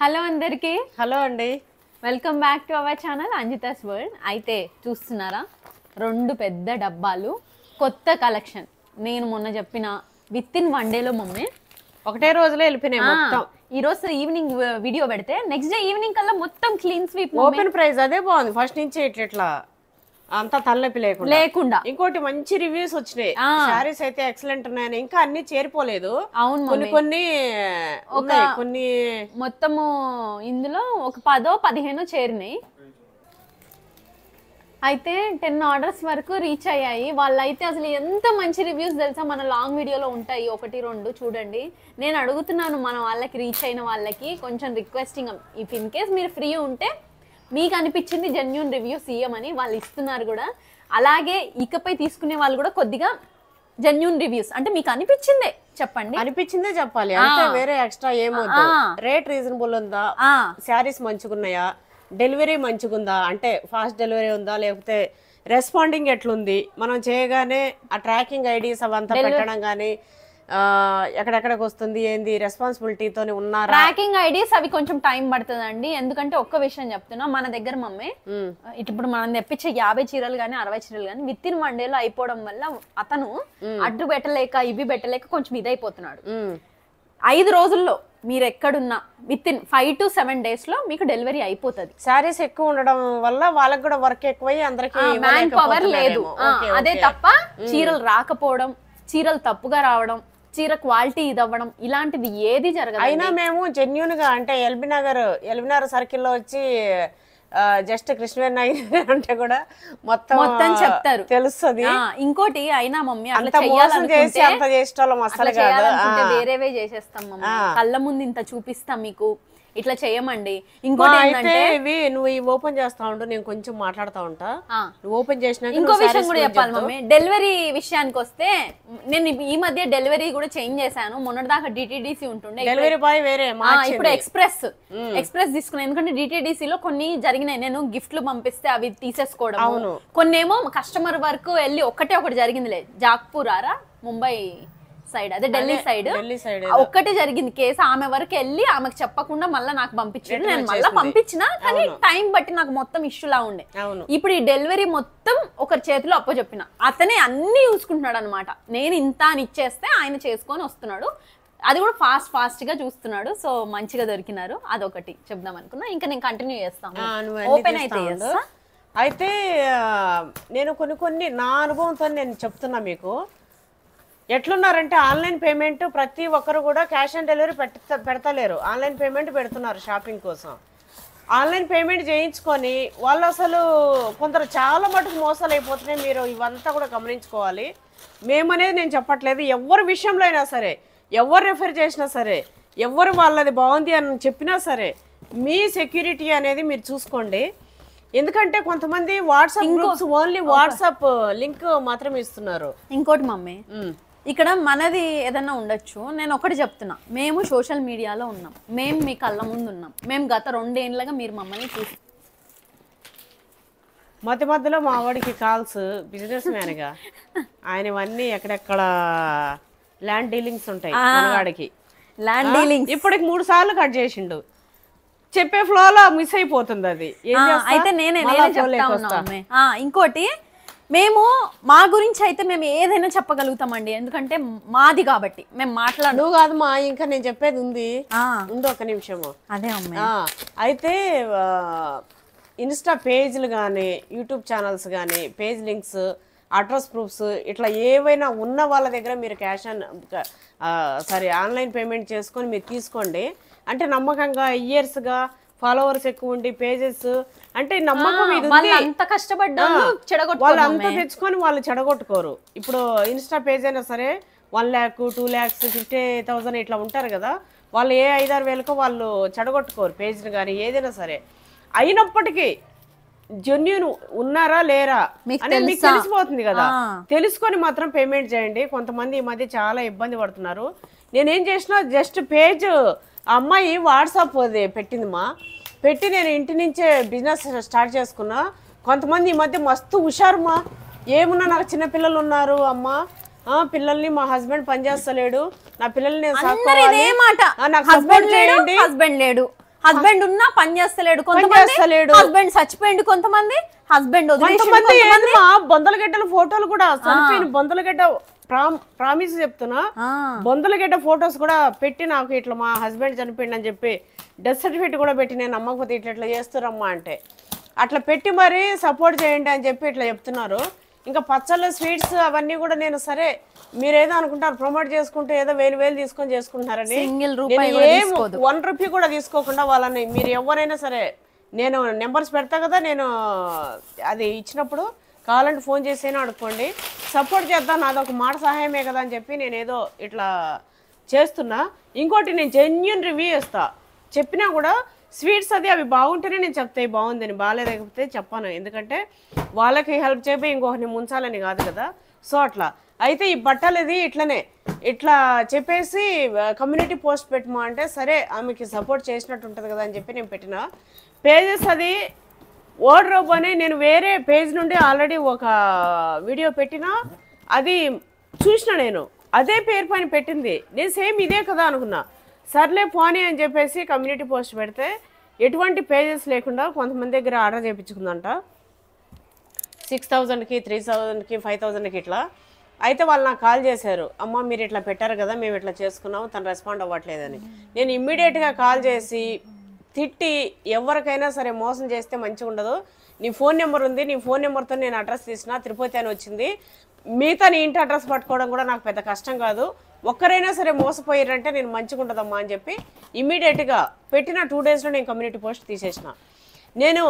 Hello అందరికి hello అండి welcome back to our channel Anjitha's world. అయితే చూస్తున్నారా రెండు పెద్ద డబ్బాలు కొత్త కలెక్షన్. నేను మొన్న చెప్పిన విత్ ఇన్ 1 డేలో మమ్మీ ఒకటే రోజులో వెళ్ళిపోయినాయి మొత్తం. ఈ రోజు ఈవినింగ్ వీడియో పెడితే నెక్స్ట్ డే ఈవినింగ్ కల్లా మొత్తం క్లీన్ స్వీప్ ఓపెన్ ప్రైస్ అదే బాగుంది. ఫస్ట్ నుంచి ఇట్లా అంతా తలనొప్పి లేకుండా ఇంకోటి మంచి రివ్యూస్ వచ్చినాయి. శారీస్ అయితే ఎక్సలెంట్ ఉన్నాయని. ఇంకా అన్ని చేరిపోలేదు. అవును కొన్ని కొన్ని మొత్తము ఇందులో ఒక 10-15 చేరినాయి. అయితే 10 ఆర్డర్స్ వరకు రీచ్ అయ్యాయి. వాళ్ళైతే అసలు ఎంత మంచి రివ్యూస్ తెలుసా, మన లాంగ్ వీడియోలో ఉంటాయి 1-2 చూడండి. నేను అడుగుతున్నాను మన వాళ్ళకి, రీచ్ అయిన వాళ్ళకి కొంచెం రిక్వెస్టింగ్, ఇఫ్ ఇన్ కేస్ మీరు ఫ్రీ ఉంటే మీకు అనిపించింది జెన్యూన్ రివ్యూస్ ఇయ్యమని వాళ్ళు ఇస్తున్నారు కూడా. అలాగే ఇకపై తీసుకునే వాళ్ళు కూడా కొద్దిగా జెన్యూన్ రివ్యూస్ అంటే మీకు అనిపించిందే చెప్పండి, అనిపించిందే చెప్పాలి. అంటే వేరే ఎక్స్ట్రా ఏమొద్దు. రేట్ రీజనబుల్ ఉందా, శారీస్ మంచిగున్నాయా, డెలివరీ మంచిగుందా, అంటే ఫాస్ట్ డెలివరీ ఉందా, లేకపోతే రెస్పాండింగ్ ఎట్లుంది, మనం చేయగానే ఆ ట్రాకింగ్ ఐడీస్ అవంతా పెట్టడం కానీ ఎక్కడెక్కడికి వస్తుంది, ఏంది రెస్పాన్సిబిలిటీతో ఉన్నారా. ట్రాకింగ్ ఐడీస్ అవి కొంచెం టైం పడుతుందండి. ఎందుకంటే ఒక్క విషయం చెప్తున్నా, మన దగ్గర మమ్మీ ఇప్పుడు మనం తెప్పించే 50 చీరలు కానీ 60 చీరలు కానీ విత్ ఇన్ 1 డేలో అయిపోవడం వల్ల అతను అడ్డు పెట్టలేక ఇవి పెట్టలేక కొంచెం ఇదైపోతున్నాడు. 5 రోజుల్లో మీరు ఎక్కడున్నా విత్ ఇన్ 5 to 7 days లో మీకు డెలివరీ అయిపోతుంది. శారీస్ ఎక్కువ ఉండడం వల్ల వాళ్ళకి కూడా వర్క్ ఎక్కువై అందరికి మ్యాన్ పవర్ లేదు. అదే తప్ప చీరలు రాకపోవడం, చీరలు తప్పుగా రావడం, చీర క్వాలిటీ ఇదవ్వడం ఇలాంటిది ఏది జరగదు. అయినా మేము జెన్యూన్ గా అంటే ఎల్బీ నగర్ సర్కిల్లో వచ్చి జస్ట్ కృష్ణవేణి నగర్ అంటే కూడా మొత్తం చెప్తారు, తెలుస్తుంది. ఇంకోటి అయినా మమ్మీ అట్లా చేయాలనుకుంటే వేరేవే చేసేస్తాం మమ్మీ. కళ్ళ ముందు ఇంత చూపిస్తాం మీకు, ఇట్లా చేయమండి. ఇంకోటి ఇవి నువ్వు ఓపెన్ చేస్తా ఉండు, నేను కొంచెం మాట్లాడుతా ఉంటా. నువ్వు ఓపెన్ చేసినా ఇంకో విషయం కూడా చెప్పాలి మమ్మీ. డెలివరీ విషయానికి వస్తే నేను ఈ మధ్య డెలివరీ కూడా చేంజ్ చేశాను. మొన్నటిదాకా డిటిడిసి ఉంటుండే, డెలివరీ బాయ్ వేరే, ఇప్పుడు ఎక్స్ప్రెస్ తీసుకున్నాను. ఎందుకంటే డిటిడిసి లో కొన్ని జరిగినాయి. నేను గిఫ్ట్లు పంపిస్తే అవి తీసేసుకోవడం, కొన్ని ఏమో కస్టమర్ వరకు వెళ్ళి ఒకటి జరిగిందిలే. జాక్పూర్ ఆరా ముంబై సైడ్, అదే ఢిల్లీ సైడ్ ఒక్కటే జరిగింది కేసు. ఆమె వరకు వెళ్ళి ఆమెకు చెప్పకుండా మళ్ళీ నాకు పంపించారు. నేను మళ్ళీ పంపించిన, కానీ టైం బట్టి నాకు మొత్తం ఇష్యూలా ఉండే. ఇప్పుడు ఈ డెలివరీ మొత్తం ఒకరి చేతిలో అప్పచెప్పిన, అతనే అన్ని చూసుకుంటున్నాడు అనమాట. నేను ఇంత అని ఇచ్చేస్తే ఆయన చేసుకొని వస్తున్నాడు. అది కూడా ఫాస్ట్ గా చూస్తున్నాడు. సో మంచిగా దొరికినారు. అదొకటి చెప్దాం అనుకున్నా. ఇంకా నేను కంటిన్యూ చేస్తాను, ఓపెన్ అయితే చేస్తా. అయితే నేను కొన్ని నా అనుభవంతో నేను చెప్తున్నా మీకు. ఎట్లున్నారంటే ఆన్లైన్ పేమెంట్ ప్రతి ఒక్కరు కూడా క్యాష్ ఆన్ డెలివరీ పెడతలేరు, ఆన్లైన్ పేమెంట్ పెడుతున్నారు షాపింగ్ కోసం. ఆన్లైన్ పేమెంట్ చేయించుకొని వాళ్ళు అసలు కొందరు చాలా మటుకు మోసాలు అయిపోతున్నాయి. మీరు ఇవంతా కూడా గమనించుకోవాలి. మేమనేది నేను చెప్పట్లేదు, ఎవరి విషయంలో అయినా సరే, ఎవరు రెఫర్ చేసినా సరే, ఎవరు వాళ్ళది బాగుంది అని చెప్పినా సరే, మీ సెక్యూరిటీ అనేది మీరు చూసుకోండి. ఎందుకంటే కొంతమంది WhatsApp groups only WhatsApp link మాత్రమే ఇస్తున్నారు. ఇంకోటి మమ్మీ, ఇక్కడ మనది ఏదన్నా ఉండొచ్చు. నేను ఒకటి చెప్తున్నా, మేము సోషల్ మీడియాలో ఉన్నాం, మేము మీ కళ్ళ ముందు ఉన్నాం. మేము గత 2 ఏళ్ళగా మీరు మమ్మల్ని చూసి మధ్యలో మా వాడికి కాల్స్, బిజినెస్ మ్యాన్గా ఆయనవన్నీ ఎక్కడెక్కడ ల్యాండ్ డీలింగ్స్ ఉంటాయి మనవాడికి. ల్యాండ్ డీలింగ్స్ ఇప్పటికి 3 సార్లు కట్ చేసిండు. చెప్పే ఫ్లోలో మిస్ అయిపోతుంది అది. అయితే నేనే చెప్తా ఉన్నా. ఇంకోటి, మేము మా గురించి అయితే మేము ఏదైనా చెప్పగలుగుతామండి, ఎందుకంటే మాది కాబట్టి మేము మాట్లాడు కాదు మా. ఇంకా నేను చెప్పేది ఉంది, ఒక నిమిషము. అదే అమ్మాయి. అయితే ఇన్స్టా పేజ్లు కానీ, యూట్యూబ్ ఛానల్స్ కానీ, పేజ్ లింక్స్, అడ్రస్ ప్రూఫ్స్ ఇట్లా ఏవైనా ఉన్న వాళ్ళ దగ్గర మీరు ఆన్లైన్ పేమెంట్ చేసుకొని మీరు తీసుకోండి. అంటే నమ్మకంగా ఇయర్స్గా ఫాలోవర్స్ ఎక్కువ ఉండి పేజెస్ అంటే నమ్మకం ఇది ఉంది. అంత కష్టపడ్డారు, వాళ్ళు అంతా తెచ్చుకొని వాళ్ళు చెడగొట్టుకోరు. ఇప్పుడు ఇన్స్టా పేజ్ అయినా సరే 1 lakh 2 lakhs 50,000 ఇట్లా ఉంటారు కదా, వాళ్ళు ఏ 5-6 వేలకో వాళ్ళు చెడగొట్టుకోరు పేజ్ని కానీ ఏదైనా సరే. అయినప్పటికీ జెన్యూన్ ఉన్నారా లేరా అనేది మీకు తెలిసిపోతుంది కదా. తెలుసుకొని మాత్రం పేమెంట్ చేయండి. కొంతమంది ఈ మధ్య చాలా ఇబ్బంది పడుతున్నారు. నేనేం చేసినా జస్ట్ పేజ్ అమ్మాయి వాట్సాప్ పెట్టింది పెట్టి నేను ఇంటి నుంచే బిజినెస్ స్టార్ట్ చేసుకున్నా. కొంతమంది ఈ మధ్య మస్తు హుషారుమా, ఏమున్నా నాకు చిన్న పిల్లలు ఉన్నారు అమ్మ, పిల్లల్ని మా హస్బెండ్ పనిచేస్తలేడు, నా పిల్లల్ని హస్బెండ్ లేడు, హస్బెండ్ ఉన్నా పని చేస్తలేడు కొంతమంది, హస్బెండ్ చచ్చిపోయిండు కొంతమంది, హస్బెండ్ కొంతమంది బొందలగడ్డల ఫోటోలు కూడా చనిపోయిన బొందలగడ్డ ప్రామిస్ చెప్తున్నా, బొందలగడ్డ ఫొటోస్ కూడా పెట్టి నాకు ఇట్లా మా హస్బెండ్ చనిపోయింది అని చెప్పి డెత్ సర్టిఫికేట్ కూడా పెట్టి నేను నమ్మకపోతే ఇట్లా చేస్తురమ్మా అంటే అట్లా పెట్టి మరి సపోర్ట్ చేయండి అని చెప్పి ఇట్లా చెప్తున్నారు. ఇంకా పచ్చళ్ళు స్వీట్స్ అవన్నీ కూడా నేను సరే మీరేదో అనుకుంటారు ప్రమోట్ చేసుకుంటే ఏదో 1000 తీసుకొని చేసుకుంటున్నారని, ఏం 1 రూపీ కూడా తీసుకోకుండా వాళ్ళని మీరు ఎవరైనా సరే నేను నెంబర్స్ పెడతా కదా, నేను అది ఇచ్చినప్పుడు కావాలంటే ఫోన్ చేసేనా అడుక్కోండి, సపోర్ట్ చేద్దాం, నాదొక మాట సహాయమే కదా అని చెప్పి నేను ఏదో ఇట్లా చేస్తున్నా. ఇంకోటి నేను జెన్యున్ రివ్యూ ఇస్తా, చెప్పినా కూడా స్వీట్స్ అది అవి బాగుంటేనే నేను చెప్తాయి బాగుందని, బాగాలేకపోతే చెప్పాను, ఎందుకంటే వాళ్ళకి హెల్ప్ చేయబోయి ఇంకొకరిని ముంచాలని కాదు కదా. సో అట్లా అయితే ఈ బట్టలు ఇది ఇట్లనే ఇట్లా చెప్పేసి కమ్యూనిటీ పోస్ట్ పెట్టమా అంటే సరే ఆమెకి సపోర్ట్ చేసినట్టు ఉంటుంది కదా అని చెప్పి నేను పెట్టిన పేజెస్. అది వార్డ్రోబ్ అని నేను వేరే పేజ్ నుండి ఆల్రెడీ ఒక వీడియో పెట్టినా, అది చూసిన నేను అదే పేరు పైన పెట్టింది, నేను సేమ్ ఇదే కదా అనుకున్నా. సర్లే పోనీ అని చెప్పేసి కమ్యూనిటీ పోస్ట్ పెడితే ఎటువంటి పేజెస్ లేకుండా కొంతమంది దగ్గర ఆర్డర్ చేయించుకుందంట 6000కి 3000కి 5000కి ఇట్లా. అయితే వాళ్ళు నాకు కాల్ చేశారు, అమ్మ మీరు ఇట్లా పెట్టారు కదా మేము ఇట్లా చేసుకున్నాము, తను రెస్పాండ్ అవ్వట్లేదని. నేను ఇమ్మీడియట్గా కాల్ చేసి తిట్టి ఎవరికైనా సరే మోసం చేస్తే మంచిగా ఉండదు, నీ ఫోన్ నెంబర్ ఉంది, నీ ఫోన్ నెంబర్తో నేను అడ్రస్ తీసిన తిరుపతి అని వచ్చింది, మిగతా నీ ఇంటి అడ్రస్ పట్టుకోవడం కూడా నాకు పెద్ద కష్టం కాదు, ఒక్కరైనా సరే మోసపోయారంటే నేను మంచిగా ఉంటుందమ్మా అని చెప్పి ఇమ్మీడియట్గా పెట్టిన 2 డేస్లో నేను కమ్యూనిటీ పోస్ట్ తీసేసిన. నేను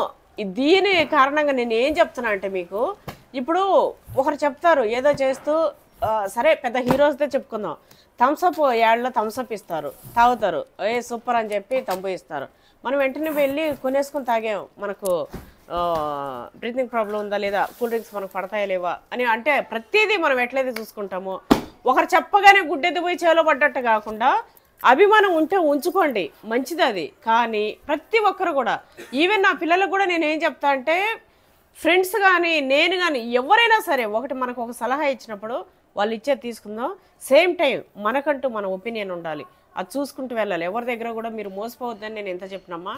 దీని కారణంగా నేను ఏం చెప్తున్నా అంటే మీకు ఇప్పుడు ఒకరు చెప్తారు ఏదో చేస్తూ సరే పెద్ద హీరోస్దే చెప్పుకుందాం, థమ్స్అప్ యాడ్లో థమ్స్అప్ ఇస్తారు, తాగుతారు, ఏ సూపర్ అని చెప్పి తంబు ఇస్తారు, మనం వెంటనే వెళ్ళి కొనేసుకుని తాగాం, మనకు బ్రీతింగ్ ప్రాబ్లం ఉందా లేదా, కూల్ డ్రింక్స్ మనకు పడతాయా లేవా అని అంటే ప్రతిదీ మనం ఎట్లయితే చూసుకుంటామో ఒకరు చెప్పగానే గుడ్డెద్దు పోయి చేలో పడ్డట్టు కాకుండా అభిమానం ఉంటే ఉంచుకోండి మంచిది అది. కానీ ప్రతి ఒక్కరు కూడా ఈవెన్ నా పిల్లలకు కూడా నేను ఏం చెప్తా అంటే ఫ్రెండ్స్ కానీ నేను కానీ ఎవరైనా సరే ఒకటి మనకు ఒక సలహా ఇచ్చినప్పుడు వాళ్ళు ఇచ్చేది తీసుకుందాం, సేమ్ టైం మనకంటూ మన ఒపీనియన్ ఉండాలి, అది చూసుకుంటూ వెళ్ళాలి. ఎవరి దగ్గర కూడా మీరు మోసపోవద్దని నేను ఎంత చెప్పినమ్మా,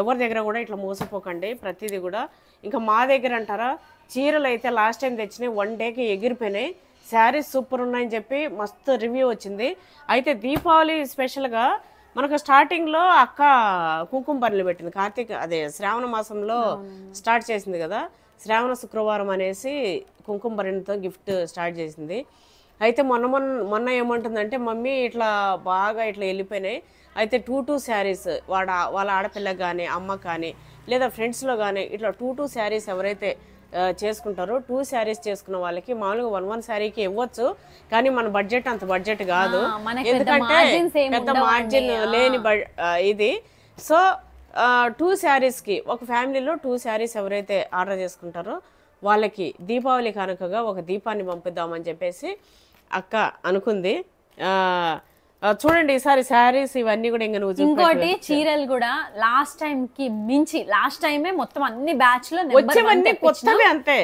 ఎవరి దగ్గర కూడా ఇట్లా మోసపోకండి ప్రతిదీ కూడా. ఇంకా మా దగ్గర అంటారా చీరలు అయితే లాస్ట్ టైం తెచ్చినాయి 1 డేకి ఎగిరిపోయినాయి, శారీస్ సూపర్ ఉన్నాయని చెప్పి మస్తు రివ్యూ వచ్చింది. అయితే దీపావళి స్పెషల్గా మనకు స్టార్టింగ్లో అక్క కుంకుమ బర్రెలు పెట్టింది, కార్తీక అదే శ్రావణ మాసంలో స్టార్ట్ చేసింది కదా, శ్రావణ శుక్రవారం అనేసి కుంకుమ బర్రెలతో గిఫ్ట్ స్టార్ట్ చేసింది. అయితే మొన్న ఏమంటుందంటే మమ్మీ ఇట్లా బాగా ఇట్లా వెళ్ళిపోయినాయి, అయితే 2 శారీస్ వాళ్ళ ఆడపిల్లకి కానీ అమ్మకి కానీ లేదా ఫ్రెండ్స్లో కానీ ఇట్లా 2 శారీస్ ఎవరైతే చేసుకుంటారో 2 శారీస్ చేసుకున్న వాళ్ళకి మామూలుగా 1 శారీకి ఇవ్వచ్చు, కానీ మన బడ్జెట్ అంత బడ్జెట్ కాదు, ఎందుకంటే పెద్ద మార్జిన్ లేని ఇది. సో 2 శారీస్కి ఒక ఫ్యామిలీలో 2 శారీస్ ఎవరైతే ఆర్డర్ చేసుకుంటారో వాళ్ళకి దీపావళి కానుకగా ఒక దీపాన్ని పంపిద్దామని చెప్పేసి అక్క అనుకుంది. చూడండి ఈసారి శారీస్ ఇవన్నీ కూడా ఇంకా నువ్వు ఇంకోటి చీరలు కూడా లాస్ట్ టైం కి మించి లాస్ట్ టైమే మొత్తం అన్ని బ్యాచ్ లో వచ్చేవన్నీ కొత్తవి, అంతే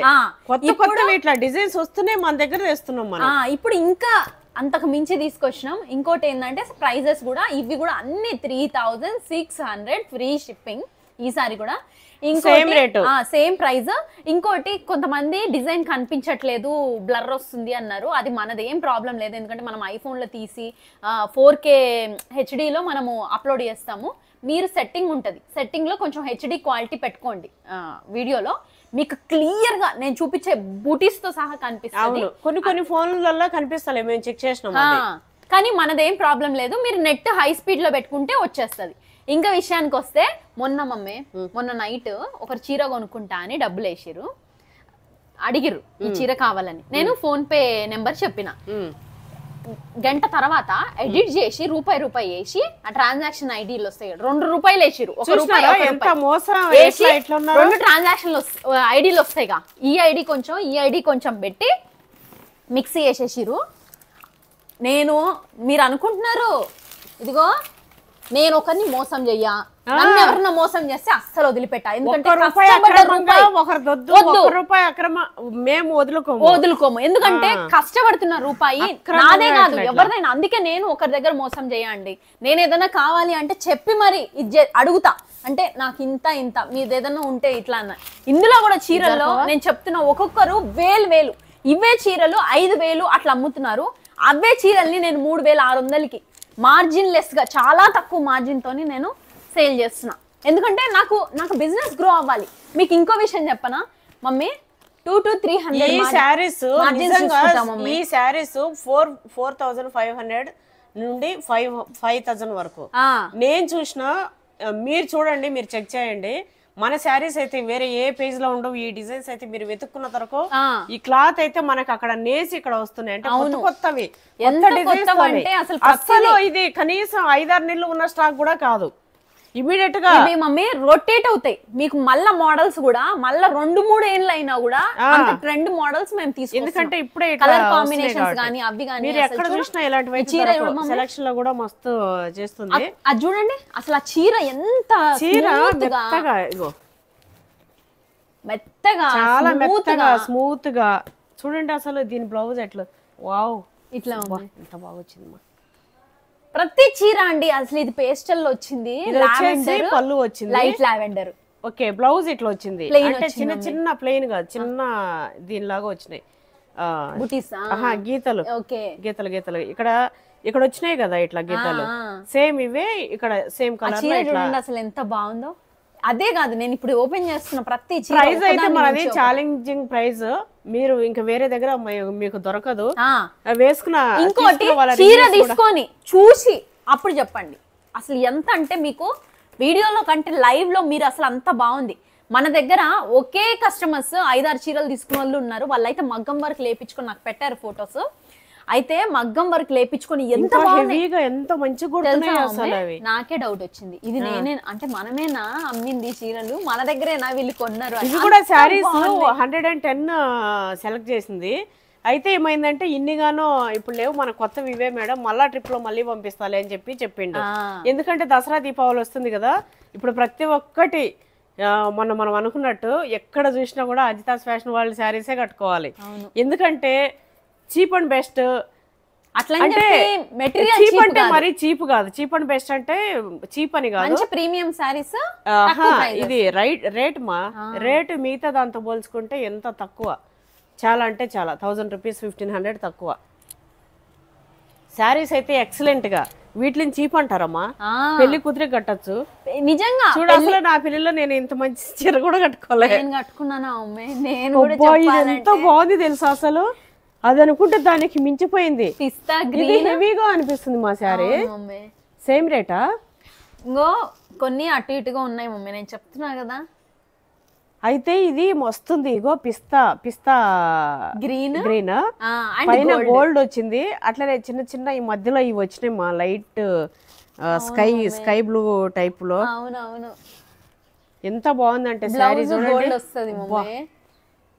కొత్తవి ఇట్లా డిజైన్స్ వస్తున్నాయి మన దగ్గర తెస్తున్నాం మనం. ఇప్పుడు ఇంకా అంతకు మించి తీసుకొచ్చినాం. ఇంకోటి ఏంటంటే ప్రైజెస్ కూడా ఇవి కూడా అన్ని 3600 ఫ్రీ షిప్పింగ్ ఈసారి కూడా, సేమ్ ప్రైస్. ఇంకోటి కొంతమంది డిజైన్ కనిపించట్లేదు బ్లర్ వస్తుంది అన్నారు, అది మనది ఏం ప్రాబ్లం లేదు, ఎందుకంటే మనం ఐఫోన్ లో తీసి 4K హెచ్డిలో మనము అప్లోడ్ చేస్తాము. మీరు సెట్టింగ్ ఉంటుంది, సెట్టింగ్ లో కొంచెం హెచ్డి క్వాలిటీ పెట్టుకోండి, వీడియోలో మీకు క్లియర్ గా నేను చూపించే బూటీస్ తో సహా కనిపిస్తుంది. కొన్ని ఫోన్లలో కనిపిస్తలే, మేము చెక్ చేసినాం, కానీ మనదేం ప్రాబ్లం లేదు, మీరు నెట్ హై స్పీడ్ లో పెట్టుకుంటే వచ్చేస్తుంది. ఇంకా విషయానికి వస్తే మొన్న నైట్ ఒకరు చీర కొనుక్కుంటా అని డబ్బులు వేసిరు, అడిగిరు ఈ చీర కావాలని, నేను ఫోన్ పే నెంబర్ చెప్పిన, గంట తర్వాత ఎడిట్ చేసి రూపాయి వేసి ఆ ట్రాన్సాక్షన్ ఐడీలు వస్తాయి, 2 రూపాయలు వేసిరు, 1 రూపాయి 2 ట్రాన్సాక్షన్ ఐడీలు వస్తాయిగా, ఈ ఐడి కొంచెం పెట్టి మిక్సీ వేసేసిరు. మీరు అనుకుంటున్నారు ఇదిగో నేను ఒకరిని మోసం చెయ్యా, నన్ను ఎవరన్నా మోసం చేస్తే అస్సలు వదిలిపెట్టా. ఎందుకంటే మేము వదులుకోము, ఎందుకంటే కష్టపడుతున్న రూపాయి నాదే కాదు ఎవరిదైనా. అందుకే నేను ఒకరి దగ్గర మోసం చేయండి. నేను ఏదైనా కావాలి అంటే చెప్పి మరి అడుగుతా, అంటే నాకు ఇంత మీది ఏదైనా ఉంటే ఇట్లా అన్న. ఇందులో కూడా చీరల్లో నేను చెప్తున్నా, ఒక్కొక్కరు వేలు ఇవే చీరలు 5,000 అట్లా అమ్ముతున్నారు. అవే చీరల్ని నేను 3,600కి మార్జిన్ లెస్ గా, చాలా తక్కువ మార్జిన్ తోని నేను సేల్ చేస్తున్నా. ఎందుకంటే నాకు బిజినెస్ గ్రో అవ్వాలి. మీకు ఇంకో విషయం చెప్పనా మమ్మీ, 200 to 300 ఈ శారీస్ 4,500 నుండి 5,000 వరకు నేను చూసిన. మీరు చూడండి, మీరు చెక్ చేయండి. మన శారీస్ అయితే వేరే ఏ పేజ్ లో ఉండవు. ఈ డిజైన్స్ అయితే మీరు వెతుక్కున్న తరకు ఈ క్లాత్ అయితే మనకు అక్కడ నేసి ఇక్కడ వస్తున్నాయి. అంటే కొత్తవి అసలు ఇది కనీసం 5-6 నెలలు ఉన్న స్టాక్ కూడా కాదు. ఇమీడియట్ గా మమ్మీ రొటేట్ అవుతాయి మీకు. మళ్ళా మోడల్స్ కూడా మళ్ళా 2-3 ఏళ్ళు అయినా కూడా ట్రెండ్ మోడల్స్ మేము తీసుకుంటాం. ఎందుకంటే ఇప్పుడే కలర్ కాంబినేషన్స్ గానీ అవి గానీ మీరు ఎక్కడ చూసినా ఇలాంటి సెలక్షన్ లో కూడా మస్తు చేస్తుంది. అది చూడండి అసలు ఆ చీర ఎంత మెత్తగా చాలా మెత్తగా స్మూత్ గా చూడండి. అసలు దీని బ్లౌజ్ ఎట్లా వావ్ ఇట్లా ఎంత బాగా వచ్చింది. ప్రతి చీర అండి అసలు ఇది పేస్టల్ వచ్చింది, పళ్ళు వచ్చింది లైట్ లావెండర్. ఓకే, బ్లౌజ్ ఇట్లా వచ్చింది. అంటే చిన్న ప్లెయిన్ గా చిన్న దీనిలాగా వచ్చినాయి గీతలు. గీతలు ఇక్కడ వచ్చినాయి కదా ఇట్లా గీతలు. సేమ్ ఇవే ఇక్కడ సేమ్ కలర్. చూడండి అసలు ఎంత బాగుందో. అదే కాదు, నేను ఇప్పుడు ఓపెన్ చేస్తున్న ప్రతి ప్రైస్ అయితే మనది ఛాలెంజింగ్ ప్రైస్. మీరు ఇంకా వేరే దగ్గర మీకు దొరకదు. వేసుకున్న ఇంకోటి చీర తీసుకొని చూసి అప్పుడు చెప్పండి అసలు ఎంత. అంటే మీకు వీడియోలో కంటే లైవ్ లో మీరు అసలు అంత బాగుంది. మన దగ్గర ఒకే కస్టమర్స్ 5-6 చీరలు తీసుకున్న వాళ్ళు ఉన్నారు. వాళ్ళైతే మగ్గం వర్క్ లేపించుకొని నాకు పెట్టారు ఫొటోస్. అయితే మగ్గం వర్క్ లేపించుకొని ఎంత హెవీగా ఎంత మంచిగా నాకే డౌట్ వచ్చింది. ఇది నేనే అంటే మనమేనా అమ్మింది చీరలు, మన దగ్గరేనా వీళ్ళు కొన్నారు? ఇది కూడా శారీస్ 110 సెలెక్ట్ చేసింది. అయితే ఏమైందంటే ఇన్నిగానో ఇప్పుడు లేవు మన కొత్తవి ఇవే మేడం, మళ్ళా ట్రిప్ లో మళ్ళీ పంపిస్తాలే అని చెప్పిండు. ఎందుకంటే దసరా దీపావళి వస్తుంది కదా, ఇప్పుడు ప్రతి ఒక్కటి మనం అనుకున్నట్టు ఎక్కడ చూసినా కూడా అజితాస్ ఫ్యాషన్ వాళ్ళ శారీసే కట్టుకోవాలి. ఎందుకంటే చీప్ అండ్ బెస్ట్. అంటే చీప్ అంటే మరి చీప్ కాదు, చీప్ అండ్ బెస్ట్ అంటే చీప్ అని కాదు, ప్రీమియం సారీస్. ఇది రేట్ రేటు మిగతా దాంతో పోల్చుకుంటే ఎంత తక్కువ, చాలా అంటే చాలా 1000 రూపీస్ 1500 తక్కువ. శారీస్ అయితే ఎక్సలెంట్ గా. వీటిని చీప్ అంటారమ్మా, పెళ్లి కూతురే కట్టచ్చు. నిజంగా చూడు, అసలు నా పెళ్లిలో నేను ఇంత మంచి చీర కూడా కట్టుకోలేదు. ఎంత బాగుంది తెలుసా అసలు. అది అనుకుంటే దానికి మించిపోయింది. పిస్తా గ్రీన్ హెవీగా అనిపిస్తుంది మా శారీ. సేమ్ రేటా? ఇంకో కొన్ని అటు ఇటుగా ఉన్నాయి మమ్మీ, నేను చెప్తున్నా కదా. అయితే ఇది వస్తుంది ఇగో పిస్తా గ్రీన్ పైన గోల్డ్ వచ్చింది. అట్లనే చిన్న ఈ మధ్యలో ఇవి వచ్చినాయి మా లైట్ స్కై బ్లూ టైప్ లో. అవునవును, ఎంత బాగుందంటే శారీ చూడండి. వస్తుంది మమ్మీ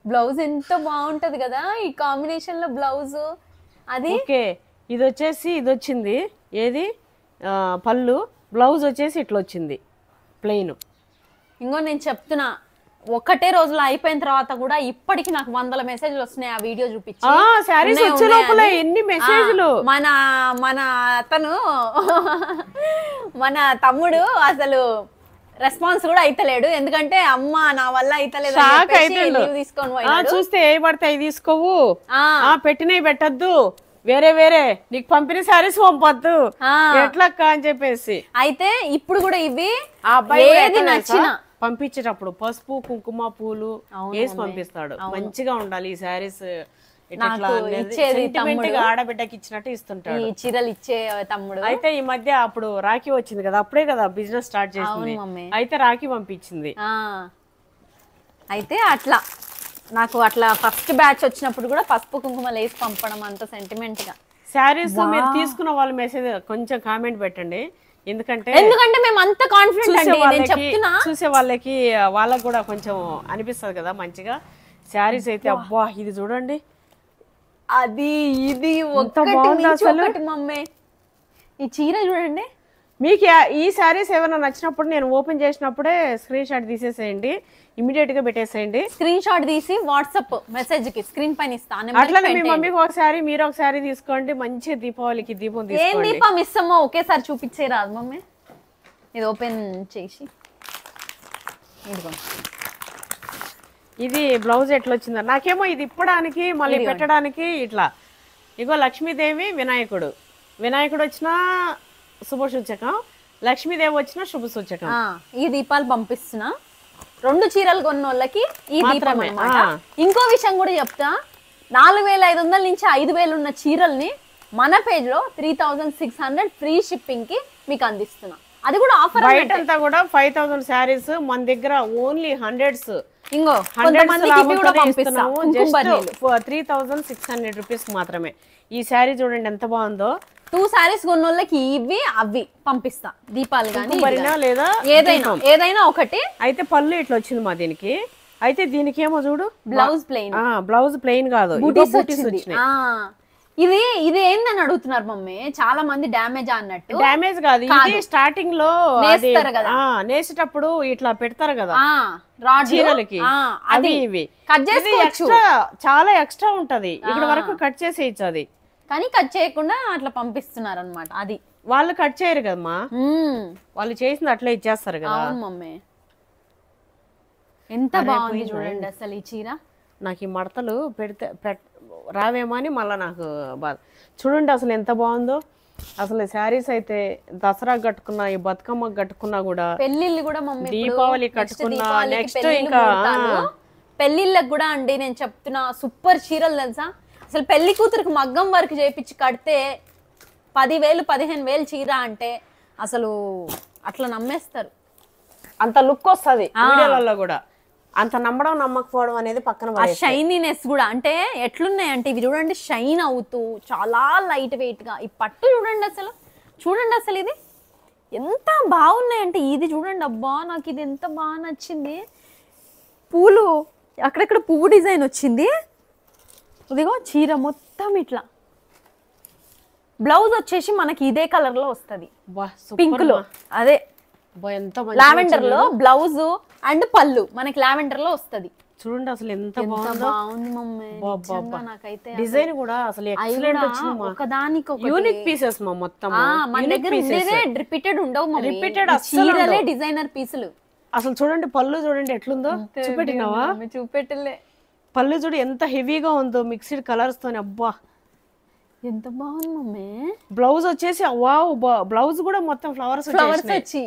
బ్లౌజ్ ఎంత బాగుంటది కదా ఈ కాంబినేషన్ లో బ్లౌజ్. అది ఓకే, ఇది వచ్చింది ఏది పళ్ళు, బ్లౌజ్ వచ్చేసి ఇట్లా వచ్చింది ప్లెయిన్. ఇంకో నేను చెప్తున్నా, ఒకటే రోజులో అయిపోయిన తర్వాత కూడా ఇప్పటికి నాకు 100 మెసేజ్లు వస్తున్నాయి ఆ వీడియో చూపించి. ఎన్ని మెసేజ్లు. మన అతను మన తమ్ముడు అసలు రెస్పాన్స్ కూడా అయితలేడు. ఎందుకంటే అమ్మ నా వల్ల అయితలేదు తీసుకొని చూస్తే ఏ పడితే అవి తీసుకోవు, పెట్టినవి పెట్టద్దు, వేరే నీకు పంపిన శారీస్ పంపొద్దు ఎట్లక్క అని చెప్పేసి. అయితే ఇప్పుడు కూడా ఇవి ఏది నచ్చిన పంపించేటప్పుడు పసుపు కుంకుమ పూలు వేసి పంపిస్తాడు. మంచిగా ఉండాలి ఈ శారీస్, ఆడబిడ్డకి ఇచ్చినట్టు ఇస్తుంటాడు. చీరలు ఇచ్చే తమ్ముడు. అయితే ఈ మధ్య అప్పుడు రాఖీ వచ్చింది కదా, అప్పుడే కదా బిజినెస్ స్టార్ట్ చేసింది. అయితే రాఖీ పంపించింది. అయితే అట్లా నాకు అట్లా ఫస్ట్ బ్యాచ్ వచ్చినప్పుడు కూడా పసుపు కుంకుమ లేసి పంపడం అంత సెంటిమెంట్ గా. శారీస్ మీరు తీసుకున్న వాళ్ళ మెసేజ్ కొంచెం కామెంట్ పెట్టండి. ఎందుకంటే మేము అంత కాన్ఫిడెంట్ చూసే వాళ్ళకి కూడా కొంచెం అనిపిస్తుంది కదా మంచిగా. శారీస్ అయితే అబ్బా ఇది చూడండి, అది ఇది ఒకటి మమ్మీ. ఈ చీర చూడండి మీకు ఈ శారీస్ ఏమైనా నచ్చినప్పుడు నేను ఓపెన్ చేసినప్పుడే స్క్రీన్ షాట్ తీసేసేయండి, ఇమీడియట్ గా పెట్టేసేయండి. స్క్రీన్ షాట్ తీసి వాట్సాప్ మెసేజ్ కి స్క్రీన్ పైన ఇస్తాను. అట్లనే మీ మమ్మీకి ఒక శారీ, మీరు ఒక శారీ తీసుకోండి, మంచి దీపావళికి దీపం తీసుకోండి. ఏం దీపం ఇస్తామో ఒకేసారి చూపించే రాదు మమ్మీ. ఇది ఓపెన్ చేసి ఇది బ్లౌజ్ ఎట్లా వచ్చిందో నాకేమో ఇది ఇప్పడానికి మళ్ళీ పెట్టడానికి ఇట్లా. ఇగో లక్ష్మీదేవి వినాయకుడు, వినాయకుడు వచ్చినా శుభ సూచకం, లక్ష్మీదేవి వచ్చినా శుభ సూచకం. ఈ దీపాలు పంపిస్తున్నా. 2 చీరలు కొన్న వాళ్ళకి ఈ దీపం అన్నమాట. ఇంకో విషయం కూడా చెప్తా, 4500 నుంచి 5000 ఉన్న చీరల్ని మన పేజ్ లో 3600 ఫ్రీ షిప్పింగ్ కి మీకు అందిస్తున్నా. అది కూడా ఆఫర్. బయట అంతా కూడా 5000 శారీస్, మన దగ్గర ఓన్లీ హండ్రెడ్స్. ఇంకో 3600 రూపీస్ మాత్రమే. ఈ శారీ చూడండి ఎంత బాగుందో. 2 శారీస్ కొన్న వాళ్ళకి ఇవి అవి పంపిస్తా, దీపాలు కానీ లేదా ఏదైనా ఒకటి. అయితే పళ్ళు ఇట్లా వచ్చింది మా దీనికి. అయితే దీనికి ఏమో చూడు బ్లౌజ్ ప్లెయిన్. బ్లౌజ్ ప్లెయిన్ కాదు, బూటీస్ వచ్చినాయి. ఇది ఏందని అడుగుతున్నారు మమ్మీ చాలా మంది. డ్యామేజ్ అన్నట్టు. డ్యామేజ్ కాదు, ఇది స్టార్టింగ్ లో నేసేటప్పుడు ఇట్లా పెడతారు కదా చీరలకి, అది ఇవి కట్ చేసుకోవచ్చు. చాలా ఎక్స్ట్రా ఉంటది, ఇక్కడ వరకు కట్ చేసేయచ్చు అది. కానీ కట్ చేయకుండా అట్లా పంపిస్తున్నారు అన్నమాట. అది వాళ్ళు కట్ చేయరు కదమ్మా, వాళ్ళు చేసింది అట్లా ఇచ్చేస్తారు కదా. అవును మమ్మీ. ఎంత బాగుంది చూడండి అసలు ఈ చీర. నాకు ఈ మడతలు పెడితే రావేమో అని మళ్ళీ నాకు బాధ. చూడండి అసలు ఎంత బాగుందో. అసలు శారీస్ అయితే దసరా కట్టుకున్నా, ఈ బతుకమ్మ కట్టుకున్నా కూడా, పెళ్లిళ్ళు కూడా మమ్మీ, దీపావళి కట్టుకున్నా, నెక్స్ట్ ఇంకా పెళ్లిళ్ళకి కూడా అండి నేను చెప్తున్నా సూపర్ చీరలు తెలుసా. అసలు పెళ్లి కూతురికి మగ్గం వర్క్ చేయించి కడితే 10,000 15,000 చీర అంటే అసలు అట్లా నమ్మేస్తారు. అంత లుక్ వస్తుంది వీడియోలలో కూడా. అంత నమ్మడం నమ్మకపోవడం అనేది పక్కన. షైనీనెస్ కూడా అంటే ఎట్లున్నాయంటే ఇవి చూడండి, షైన్ అవుతూ చాలా లైట్ వెయిట్ గా. ఈ పట్టు చూడండి అసలు, చూడండి అసలు ఇది ఎంత బాగున్నాయంటే. ఇది చూడండి, అబ్బా నాకు ఇది ఎంత బాగా నచ్చింది. పూలు అక్కడక్కడ పువ్వు డిజైన్ వచ్చింది. ఇదిగో చీర మొత్తం ఇట్లా. బ్లౌజ్ వచ్చేసి మనకి ఇదే కలర్ లో వస్తుంది, పింక్ లో. అదే లావెండర్ లో బ్లౌజ్ అండ్ పళ్ళు మనకి లావెండర్ లో వస్తుంది. చూడండి అసలు ఎంత బాగుంది మమ్మీ. నాకైతే డిజైన్ కూడా అసలు ఎక్సలెంట్ వచ్చింది. ఒకదానికి యూనిక్ పీసెస్ మొత్తం మన దగ్గర రిపీటెడ్ ఉండవు మమ్మీ. రిపీటెడ్ చీరలే డిజైనర్ పీసులు. అసలు చూడండి పళ్ళు చూడండి ఎట్లుందో. చూపెట్టినావా? చూపెట్టలే. పళ్ళు చూడు ఎంత హెవీగా ఉందో మిక్స్డ్ కలర్స్ తోని. అబ్బా ఎంత బాగుంది మమ్మీ. బ్లౌజ్ వచ్చేసి వావ్, బ్లౌజ్ కూడా మొత్తం ఫ్లవర్స్ వచ్చి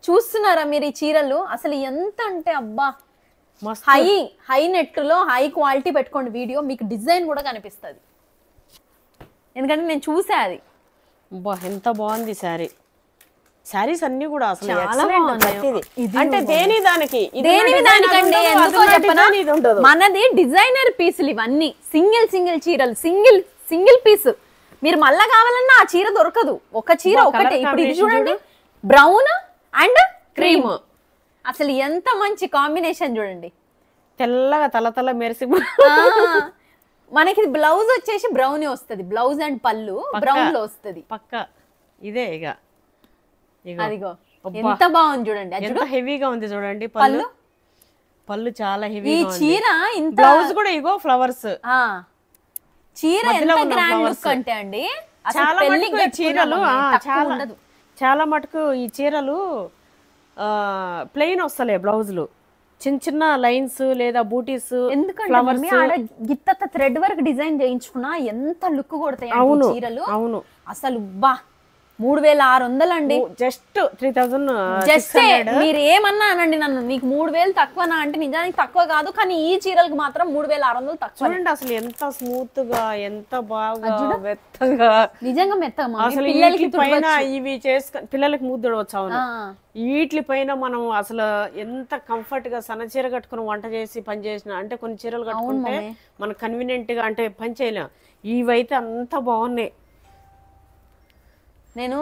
చూస్తున్నారా మీరు ఈ చీరలు? అసలు ఎంత అంటే అబ్బా, హై నెట్ లో హై క్వాలిటీ పెట్టుకోండి వీడియో, మీకు డిజైన్ కూడా కనిపిస్తుంది. ఎందుకంటే నేను చూసా అది. అబ్బా ఎంత బాగుంది శారీ. శారీస్ అన్ని కూడా అసలు అంటే మనది డిజైనర్ పీసులు ఇవన్నీ. సింగిల్ చీరలు, సింగిల్ పీస్. మీరు మళ్ళా కావాలన్నా ఆ చీర దొరకదు, ఒక చీర ఒకటే. ఇప్పుడు ఇది చూడండి, బ్రౌన్ అండ్ క్రీమ్. అసలు ఎంత మంచి కాంబినేషన్ చూడండి. తెల్లగా తల మెరిసి. మనకి బ్లౌజ్ వచ్చేసి బ్రౌన్ వస్తుంది, బ్లౌజ్ అండ్ పళ్ళు బ్రౌన్ లో వస్తుంది పక్క. ఇదే ఇక అదిగో ఎంత బాగుంది చూడండి. ఎంత హెవీగా ఉంది చూడండి పళ్ళు చాలా హెవీ. ఈ చీర బ్లౌజ్ కూడా ఇగో ఫ్లవర్స్. చీర ఎంత గ్రాండ్ లుక్ అంటే అండి. చాలా మటుకు చీరలు చాలా మటుకు ఈ చీరలు ప్లెయిన్ వస్తలే బ్లౌజులు, చిన్న లైన్స్ లేదా బూటీస్. ఎందుకంటే గిత్త థ్రెడ్ వర్క్ డిజైన్ చేయించుకున్నా ఎంత లుక్ కొడతాయి చీరలు. అవును అసలు బా 3600 అండి. జస్ట్ 3000. జస్ట్ మీరు ఏమన్నా అనండి నన్ను, నీకు 3000 తక్కువనా అంటే నిజానికి తక్కువ కాదు, కానీ ఈ చీరలకు మాత్రం 3600 తక్కువ. చూడండి అసలు ఎంత స్మూత్ గా, ఎంత బాగా మెత్తగా, నిజంగా మెత్తగా. అసలు వీటి పైన ఇవి చేసుకొని పిల్లలకి ముద్దడవచ్చు. అవును, వీటి పైన మనం అసలు ఎంత కంఫర్ట్ గా సన్న చీర కట్టుకుని వంట చేసి పని చేసిన అంటే కొన్ని చీరలు కట్టుకుంటే మనకు కన్వీనియంట్ గా అంటే పని చేయలేం. ఇవైతే అంత బాగున్నాయి. నేను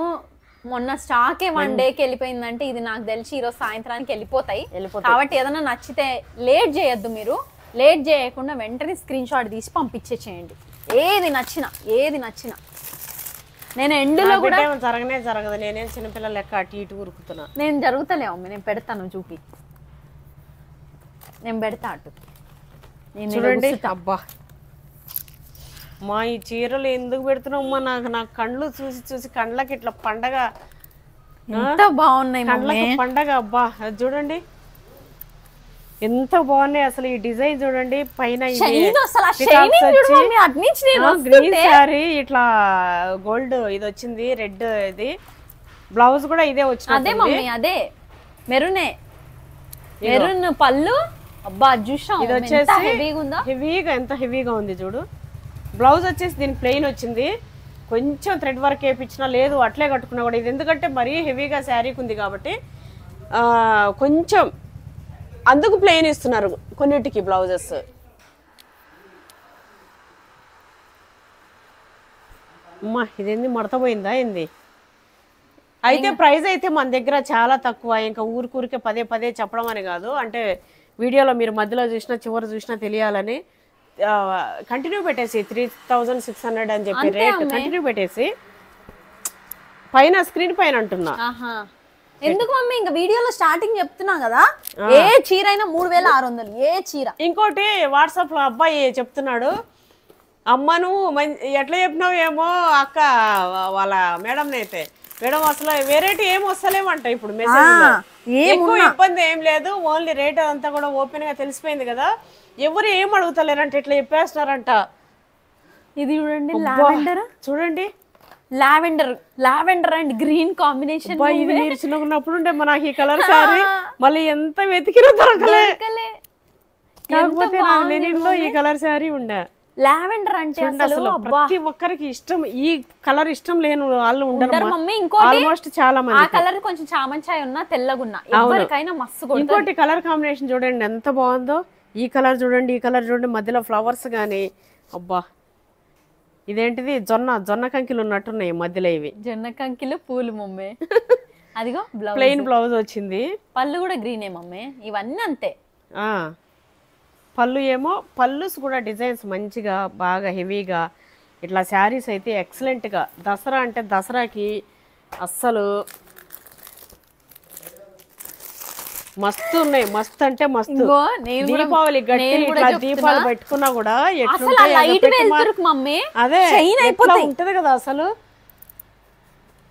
మొన్న స్టాకే 1 డేకి వెళ్ళిపోయిందంటే ఇది నాకు తెలిసి ఈరోజు సాయంత్రానికి వెళ్ళిపోతాయి. కాబట్టి ఏదైనా నచ్చితే లేట్ చేయొద్దు. మీరు లేట్ చేయకుండా వెంటనే స్క్రీన్ షాట్ తీసి పంపించేసేయండి. ఏది నచ్చినా నేను ఎండ్లో కూడా జరగనే జరగదు. నేనేం చిన్నపిల్లల లెక్క అటు ఇటు ఉరుకుతున్నా. నేను జరుగుతలే మమ్మీ, నేను పెడతాను చూపి, నేను పెడతా అటు. చూడండి అబ్బా మా ఈ చీరలు ఎందుకు పెడుతున్నామ్మా, నాకు కళ్ళు చూసి చూసి కళ్ళకి ఇట్లా పండగ, ఎంత బాగున్నాయి కళ్ళకి పండగ. అబ్బా చూడండి ఎంత బాగున్నాయి అసలు. ఈ డిజైన్ చూడండి పైన గ్రీన్ శారీ ఇట్లా గోల్డ్ ఇది వచ్చింది, రెడ్ ఇది బ్లౌజ్ కూడా ఇదే వచ్చింది. అదే మమ్మీ అదే మెరూన్ పళ్ళు. అబ్బా చూసాం ఇది వచ్చేసి హెవీగా, ఎంత హెవీగా ఉంది చూడు. బ్లౌజ్ వచ్చేసి దీనికి ప్లెయిన్ వచ్చింది, కొంచెం థ్రెడ్ వర్క్ వేయించినా లేదు అట్లే కట్టుకున్నా కూడా. ఇది ఎందుకంటే మరీ హెవీగా శారీకి ఉంది కాబట్టి కొంచెం అందుకు ప్లెయిన్ ఇస్తున్నారు కొన్నిటికి బ్లౌజెస్. అమ్మా ఇదేంది మడతపోయిందా ఏంది? అయితే ప్రైస్ అయితే మన దగ్గర చాలా తక్కువ. ఇంకా ఊరికూరికే పదే పదే చెప్పడం అని కాదు, అంటే వీడియోలో మీరు మధ్యలో చూసినా చివరి చూసినా తెలియాలని కంటిన్యూ పెట్టేసి 3600 అని చెప్పి రేట్ కంటిన్యూ పెట్టేసి పైన స్క్రీన్ పైన అంటున్నా. ఎందుకు మమ్మీ ఇంకా వీడియోలో స్టార్టింగ్ చెప్తున్నా కదా, ఏ చీర అయినా 3600 ఏ చీర. ఇంకోటి వాట్సాప్ లో అబ్బాయి చెప్తున్నాడు, అమ్మ నువ్వు ఎట్లా చెప్పినావు ఏమో అక్క వాళ్ళ మేడం అయితే, మేడం అసలు వెరైటీ ఏం వస్తలేమంట ఇప్పుడు మెసేజ్. ఎక్కువ ఇబ్బంది ఏం లేదు, ఓన్లీ రేట్ అంతా కూడా ఓపెన్ గా తెలిసిపోయింది కదా, ఎవరు ఏం అడుగుతలేరంట ఇట్లా చెప్పేస్తున్నారంట. ఇది చూడండి లావెండర్, చూడండి లావెండర్ అండ్ గ్రీన్ కాంబినేషన్. ఇది మీరు చిన్నప్పుడు ఉండే మనకి ఈ కలర్ సారీ మళ్ళీ ఎంత వెతికినా దొరకలే. కాకపోతే నా లెనిన్లో ఈ కలర్ సారీ ఉండే. లావెండర్ అంటే అసలు ప్రతి ఒక్కరికి ఇష్టం, ఈ కలర్ ఇష్టం లేని వాళ్ళు ఉండరు మమ్మీ. ఇంకోటి ఆల్మోస్ట్ చాలా మంది ఆ కలర్ కొంచెం చామంచాయ ఉన్నా తెల్లగున్నా ఎవరికైనా మస్తు. ఇంకోటి కలర్ కాంబినేషన్ చూడండి ఎంత బాగుందో. ఈ కలర్ చూడండి, ఈ కలర్ చూడండి, మధ్యలో ఫ్లవర్స్ గానీ. అబ్బా ఇదేంటిది జొన్న కంకిలు ఉన్నట్టున్నాయి మధ్యలో. ఇవి జొన్న కంకిలు పూలు మమ్మీ. అదిగో ప్లెయిన్ బ్లౌజ్ వచ్చింది, పళ్ళు కూడా గ్రీనే మమ్మీ. ఇవన్నీ అంతే. పళ్ళు ఏమో పళ్ళుస్ కూడా డిజైన్స్ మంచిగా బాగా హెవీగా ఇట్లా శారీస్ అయితే ఎక్సలెంట్గా. దసరా అంటే దసరాకి అస్సలు మస్తు ఉన్నాయి, మస్తు అంటే మస్తు. దీపావళి గట్టి ఇట్లా దీపాలు పెట్టుకున్నా కూడా అదే ఉంటది కదా అసలు.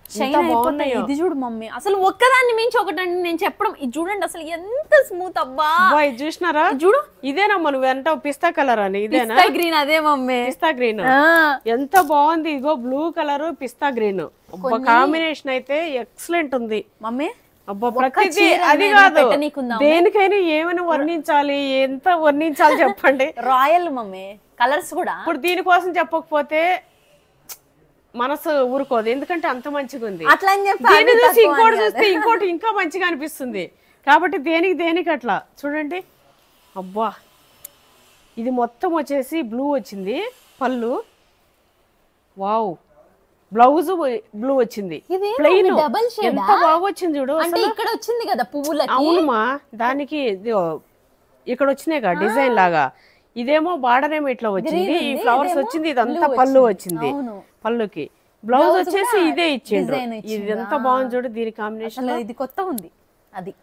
ఇది చూడు మమ్మీ, అసలు ఒక్కదాన్ని మించి ఒకటండి నేను చెప్పడం. ఇది చూడండి అసలు ఎంత స్మూత్. అబ్బా ఇది చూసినారా? చూడు ఇదేనమ్మా నువ్వు ఎంత పిస్తా కలర్ అని. ఇదేనా గ్రీన్? అదే మమ్మీ పిస్తా గ్రీన్. ఎంత బాగుంది. ఇగో బ్లూ కలర్ పిస్తా గ్రీన్ కాంబినేషన్ అయితే ఎక్సలెంట్ ఉంది మమ్మీ. అబ్బా ప్రతిదీ అది కాదు, దేనికైనా ఏమైనా వర్ణించాలి, ఎంత వర్ణించాలి చెప్పండి. రాయల్ మమ్మీ కలర్స్ కూడా. ఇప్పుడు దీనికోసం చెప్పకపోతే మనసు ఊరుకోదు, ఎందుకంటే అంత మంచిగా ఉంది. దీన్ని చూసి ఇంకోటి చూస్తే ఇంకోటి ఇంకా మంచిగా అనిపిస్తుంది కాబట్టి దేనికి అట్లా చూడండి. అబ్బా ఇది మొత్తం వచ్చేసి బ్లూ వచ్చింది పళ్ళు. వావ్ బ్లౌజ్ బ్లూ వచ్చింది, ప్లెయిన్ ఎంత బాగా వచ్చింది చూడు. ఇక్కడ వచ్చింది కదా పువ్వులకి. అవునమ్మా దానికి ఇక్కడ వచ్చినాయి కదా డిజైన్ లాగా. ఇదేమో బార్డర్ ఏమో ఇట్లా వచ్చింది, ఈ ఫ్లవర్స్ వచ్చింది, ఇదంతా పళ్ళు వచ్చింది. పళ్ళుకి బ్లౌజ్ వచ్చేసి ఇదే ఇచ్చిండ్రు. ఇది ఎంత బాగుంది చూడు దీని కాంబినేషన్. ఇది కొత్త ఉంది, అది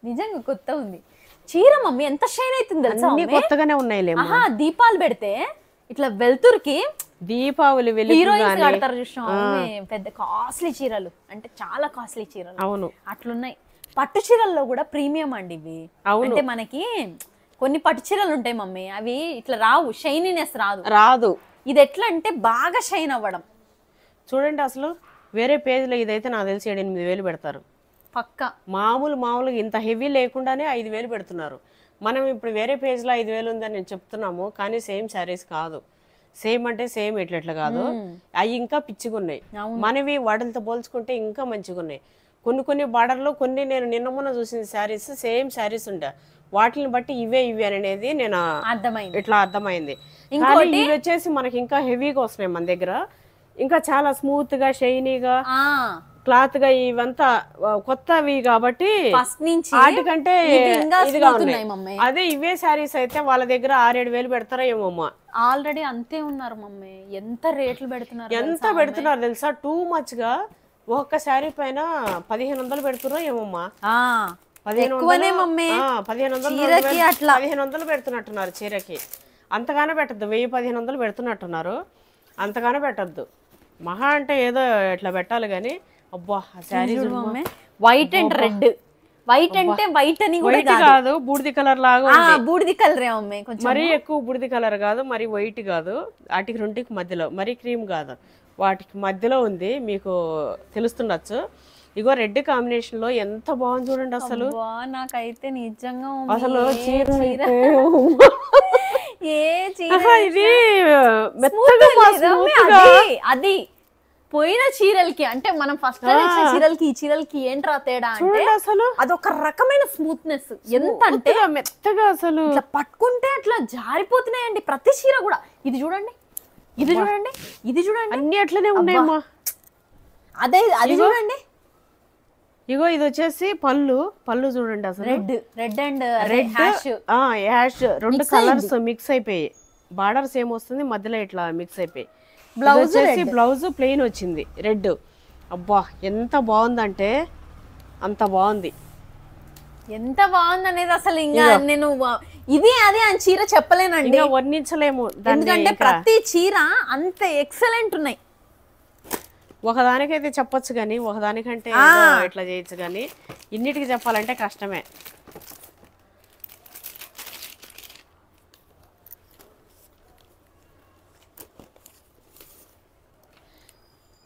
నిజంగా కొత్త ఉంది చీర మమ్మీ. ఎంత షైన్ అవుతుంది తెలుసా? కొత్తగానే ఉన్నాయి. దీపాలు పెడితే ఇట్లా వెళ్తురికి దీపావళి హీరోయిన్స్ కడతారు చూసాం, పెద్ద కాస్ట్లీ చీరలు, అంటే చాలా కాస్ట్లీ చీరలు. అవును అట్లున్నాయి. పట్టు చీరల్లో కూడా ప్రీమియం అండి ఇవి. అంటే మనకి కొన్ని పట్టు చీరలు ఉంటాయి మమ్మీ, అవి ఇట్లా రావు, షైనీనెస్ రాదు. ఇది ఎట్లా అంటే బాగా షైన్ అవ్వడం. చూడండి అసలు వేరే పేజ్లో ఇదైతే నాకు తెలిసి 7-8,000 పెడతారు పక్క. మామూలుగా ఇంత హెవీ లేకుండానే 5,000 పెడుతున్నారు. మనం ఇప్పుడు వేరే పేజ్లో 5,000 ఉందని నేను చెప్తున్నాము, కానీ సేమ్ శారీస్ కాదు. సేమ్ అంటే సేమ్ ఎట్లా కాదు, అవి ఇంకా పిచ్చిగా ఉన్నాయి. మనవి వాటితో పోల్చుకుంటే ఇంకా మంచిగా ఉన్నాయి. కొన్ని బార్డర్లో కొన్ని నేను నిన్న మొన్న చూసిన శారీస్ సేమ్ శారీస్ ఉంటాయి, వాటిని బట్టి ఇవే అనేది నేను ఇట్లా అర్థమైంది. ఇవి వచ్చేసి మనకి ఇంకా హెవీగా వస్తున్నాయి మన దగ్గర, ఇంకా చాలా స్మూత్ గా షైనీగా క్లాత్ గా ఇవంతా కొత్తవి కాబట్టి ఫస్ట్ నుంచి వాటికంటే ఇది ఇంకా ఇదిగా smooth ఉన్నాయి. ఉన్నాయి మమ్మీ. అదే ఇవే శారీస్ అయితే వాళ్ళ దగ్గర 6-7 వేలు పెడతారా ఏమమ్మా. ఆల్రెడీ అంతే ఉన్నారు మమ్మీ. ఎంత రేట్లు పెడుతున్నారు ఎంత పెడుతున్నారు తెలుసా, టూ మచ్ గా. ఒక్క శారీ పైన 1500 పెడుతున్నా ఏమమ్మా. 1500 పెడుతున్నట్టున్నారు చీరకి. అంతగానే పెట్టద్దు, 1000-1500 పెడుతున్నట్టున్నారు. అంతగానే పెట్టద్దు. మహా అంటే ఏదో ఇట్లా పెట్టాలి కానీ. అబ్బా sari white and red. White అంటే వైట్ అని వైట్ కాదు, బూడిది కలర్ లాగా. బూడిది కలర్ మమ్మీ, కొంచెం మరీ ఎక్కువ బూడిది కలర్ కాదు, మరి వైట్ కాదు. వాటికి రెండుకి మధ్యలో, మరీ క్రీమ్ కాదు, వాటికి మధ్యలో ఉంది. మీకు తెలుస్తుండొచ్చు. ఇగో రెడ్ కాంబినేషన్ లో ఎంత బాగుంది చూడండి అసలు. నాకైతే నిజంగా అసలు చీర ఇది అది పోయిన చీరలకి అంటే మనం ఫస్ట్ చీరలకి ఈ చీరలకి ఏంట్రా తేడా అంటే అసలు అదొక రకమైన స్మూత్నెస్. ఎంత అంటే మెత్తగా అసలు ఇట్లా పట్టుకుంటే అట్లా జారిపోతున్నాయండి ప్రతి చీర కూడా. ఇది చూడండి, ఇది చూడండి, ఇది చూడండి, అన్ని అట్లనే ఉన్నాయమ్మా. అదే అది చూడండి. ఇగో ఇది వచ్చేసి పళ్ళు. పళ్ళు చూడండి అసలు రెడ్ అండ్ యాష్ రెండు కలర్స్ మిక్స్ అయిపోయి. బార్డర్ సేమ్ వస్తుంది, మధ్యలో ఇట్లా మిక్స్ అయిపోయి. బ్లౌజ్ వచ్చేసి బ్లౌజ్ ప్లెయిన్ వచ్చింది రెడ్. అబ్బా ఎంత బాగుందంటే అంత బాగుంది. ఎంత బాగుంది అనేది అసలు ఇంకా నేను ఇది అదే అని చీర చెప్పలేనండి, వర్ణించలేము. ఎందుకంటే ప్రతి చీర అంత ఎక్సలెంట్ ఉన్నాయి. ఒకదానికైతే చెప్పొచ్చు కానీ ఒకదానికంటే ఇట్లా చేయొచ్చు కానీ ఇన్నిటికి చెప్పాలంటే కష్టమే.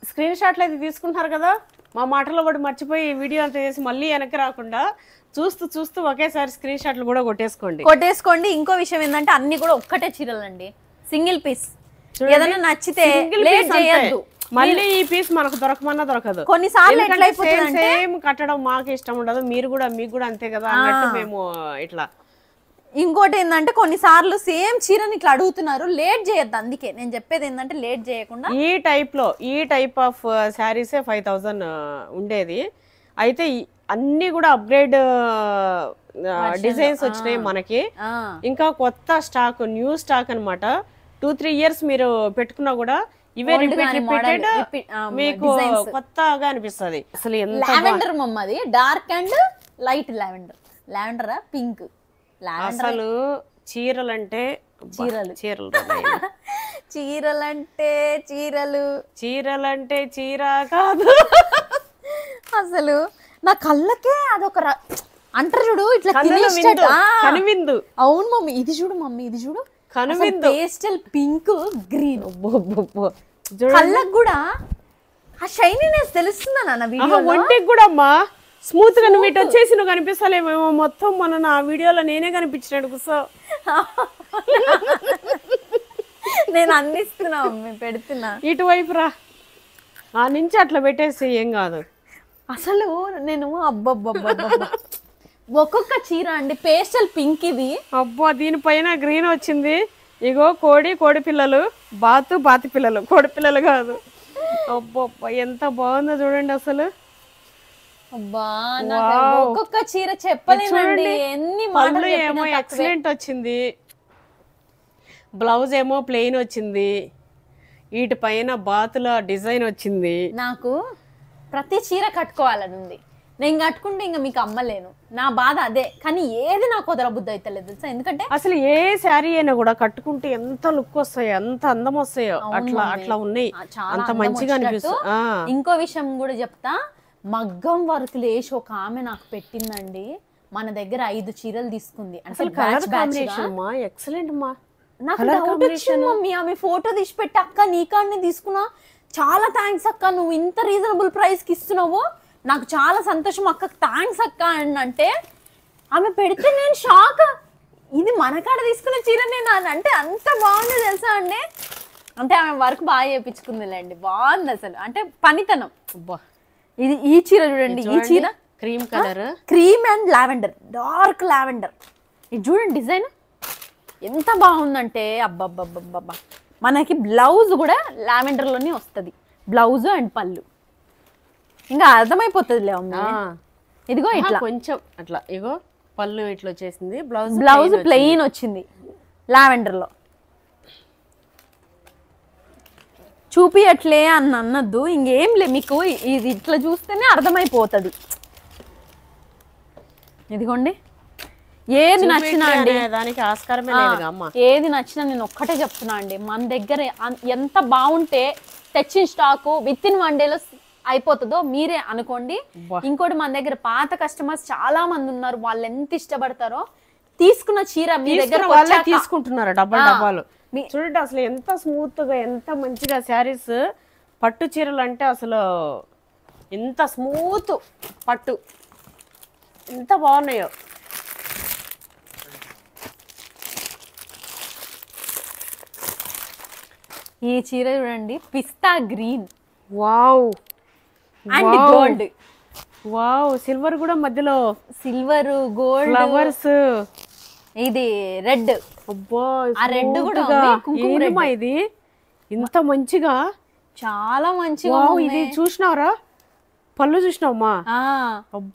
స్క్రీన్ షాట్లు అయితే తీసుకుంటున్నారు కదా. మా మాటల్లో కూడా మర్చిపోయి వీడియో అంతా చేసి మళ్ళీ వెనక్కి రాకుండా చూస్తూ చూస్తూ ఒకేసారి స్క్రీన్ షాట్లు కూడా కొట్టేసుకోండి. ఇంకో విషయం ఏంటంటే అన్ని కూడా ఒక్కటే చీరలండి, సింగిల్ పీస్. ఏదైనా నచ్చితే లేట్ చేయొద్దు. మళ్ళీ ఈ పీస్ మనకు దొరకమన్నా దొరకదు. కొన్నిసార్లు సేమ్ కట్టడం మాకు ఇష్టం ఉండదు, మీకు కూడా అంతే కదా అన్నట్టు మేము ఇట్లా. ఇంకోటి ఏంటంటే కొన్నిసార్లు సేమ్ చీరని ఇట్లా అడుగుతున్నారు, లేట్ చేయొద్దు. అందుకే నేను చెప్పేది ఏంటంటే లేట్ చేయకుండా ఈ టైప్ ఆఫ్ శారీసే 5000 ఉండేది. అయితే అన్ని కూడా అప్గ్రేడ్ డిజైన్స్ వచ్చినాయి మనకి. ఇంకా కొత్త స్టాక్, న్యూ స్టాక్ అన్నమాట. 2-3 ఇయర్స్ మీరు పెట్టుకున్నా కూడా ఇవే రిపీటెడ్ మీకు కొత్తగా అనిపిస్తుంది. అసలు లావెండర్ మమ్మది, డార్క్ అండ్ లైట్ లావెండర్. లావెండరా పింక్. అసలు చీరలంటే చీర కాదు అసలు. నా కళ్ళకే అదొక అంటారు చూడు ఇట్లా కనువిందు. అవును మమ్మీ, ఇది చూడు మమ్మీ, ఇది చూడు కనువిందు. Pastel pink green. కళ్ళకు కూడా ఆ షైనీనెస్ తెలుస్తుందా నాన్న వీడియో? ఒంటికి కూడా అమ్మా స్మూత్ గా. నువ్వు ఇటు వచ్చేసి నువ్వు కనిపిస్తలేమేమో, మొత్తం మన నా వీడియోలో నేనే కనిపించినాడు కూర్చో. నేను అందిస్తున్నా మమ్మీ, పెడుతున్నా. ఇటువైపు రా, ఆ నుంచి అట్లా పెట్టేసి ఏం కాదు. అసలు నేను ఒక్కొక్క చీర అండి పేస్టల్ పింక్. ఇది అబ్బా దీనిపైన గ్రీన్ వచ్చింది. ఇగో కోడి పిల్లలు, బాతి పిల్లలు, కోడి పిల్లలు కాదు. అబ్బా ఎంత బాగుందో చూడండి అసలు. ఒక్కొక్క చీర చెప్పలేనండి, ఎన్ని మాటలు ఏమో ఎక్సలెంట్ వచ్చింది, బ్లౌజ్ ఏమో ప్లెయిన్ వచ్చింది, వీటి పైన బాతుల డిజైన్ వచ్చింది. నాకు ప్రతి చీర కట్టుకోవాలని ఉంది. నేను కట్టుకుంటే ఇంకా మీకు అమ్మలేను, నా బాధ అదే. కానీ ఏది నాకు వదలబుద్ధి అయితే లేదు తెలుసా. ఎందుకంటే అసలు ఏ శారీ అయినా కూడా కట్టుకుంటే ఎంత లుక్ వస్తాయో, ఎంత అందం వస్తాయో, అట్లా ఉన్నాయి, అంత మంచిగా అనిపిస్తుంది. ఇంకో విషయం కూడా చెప్తా, మగ్గం వర్క్ లేసి ఒక ఆమె నాకు పెట్టిందండి. మన దగ్గర 5 చీరలు తీసుకుంది. అసలు కలర్ కాంబినేషన్ మా ఎక్సలెంట్ మా. నాకు డౌట్ వచ్చింది మమ్మీ, ఆమె ఫోటో తీసి పెట్టి అక్క నీ కాడనే తీసుకున్నా, చాలా థ్యాంక్స్ అక్క, నువ్వు ఇంత రీజనబుల్ ప్రైస్ కి ఇస్తున్నావు, నాకు చాలా సంతోషం అక్క, థ్యాంక్స్ అక్క అని అంటే ఆమె పెడితే నేను షాక్. ఇది మన కాడ తీసుకున్న చీరనే నాది అంటే అంత బాగుంది తెలుసా అండి. అంటే ఆమె వర్క్ బాగా చేయించుకుందిలేండి, బాగుంది అసలు. అంటే పనితనం. ఇది ఈ చీర చూడండి, ఈ చీర cream colour, cream and lavender, dark lavender. ఇది చూడండి డిజైన్ ఎంత బాగుందంటే అబ్బబ్బబ్బబ్బా. మనకి బ్లౌజ్ కూడా లావెండర్ లోనే వస్తుంది, బ్లౌజ్ అండ్ పళ్ళు. ఇంకా అర్థమైపోతుందిలే మమ్మీ. ఇదిగో ఇట్లా కొంచెం అట్లా ఇగో పళ్ళు ఇట్లా వచ్చేసింది. బ్లౌజ్ ప్లెయిన్ వచ్చింది లావెండర్ లో. చూపియట్లే అని అన్నద్దు, ఇంకేం లే, మీకు ఇది ఇట్లా చూస్తేనే అర్థమైపోతుంది. ఇదిగోండి, ఏది నచ్చినా అండి, దానికి ఆస్కారమే లేదు అమ్మ. ఏది నచ్చినా నేను ఒక్కటే చెప్తున్నా అండి, మన దగ్గర ఎంత బాగుంటే తెచ్చిన స్టాకు విత్ ఇన్ 1 day అయిపోతుందో మీరే అనుకోండి. ఇంకోటి మన దగ్గర పాత కస్టమర్స్ చాలా మంది ఉన్నారు, వాళ్ళు ఎంత ఇష్టపడతారో తీసుకున్న చీర మీ దగ్గర వాళ్ళే తీసుకుంటున్నారు డబ్బాలు. చూడండి అసలు ఎంత స్మూత్ గా ఎంత మంచిగా శారీస్, పట్టు చీరలు అంటే అసలు ఎంత స్మూత్ పట్టు, ఎంత బాగున్నాయో. ఈ చీర చూడండి, పిస్తా green, wow and gold. Wow, silver కూడా మధ్యలో, సిల్వర్ గోల్డ్ ఫ్లవర్స్, ఇది రెడ్. అబ్బా ఆ రెడ్ కూడా ఏంటమ్మా ఇది ఇంత మంచిగా, చాలా మంచిగా. ఇది చూసినావరా, పళ్ళు చూసినావమ్మా,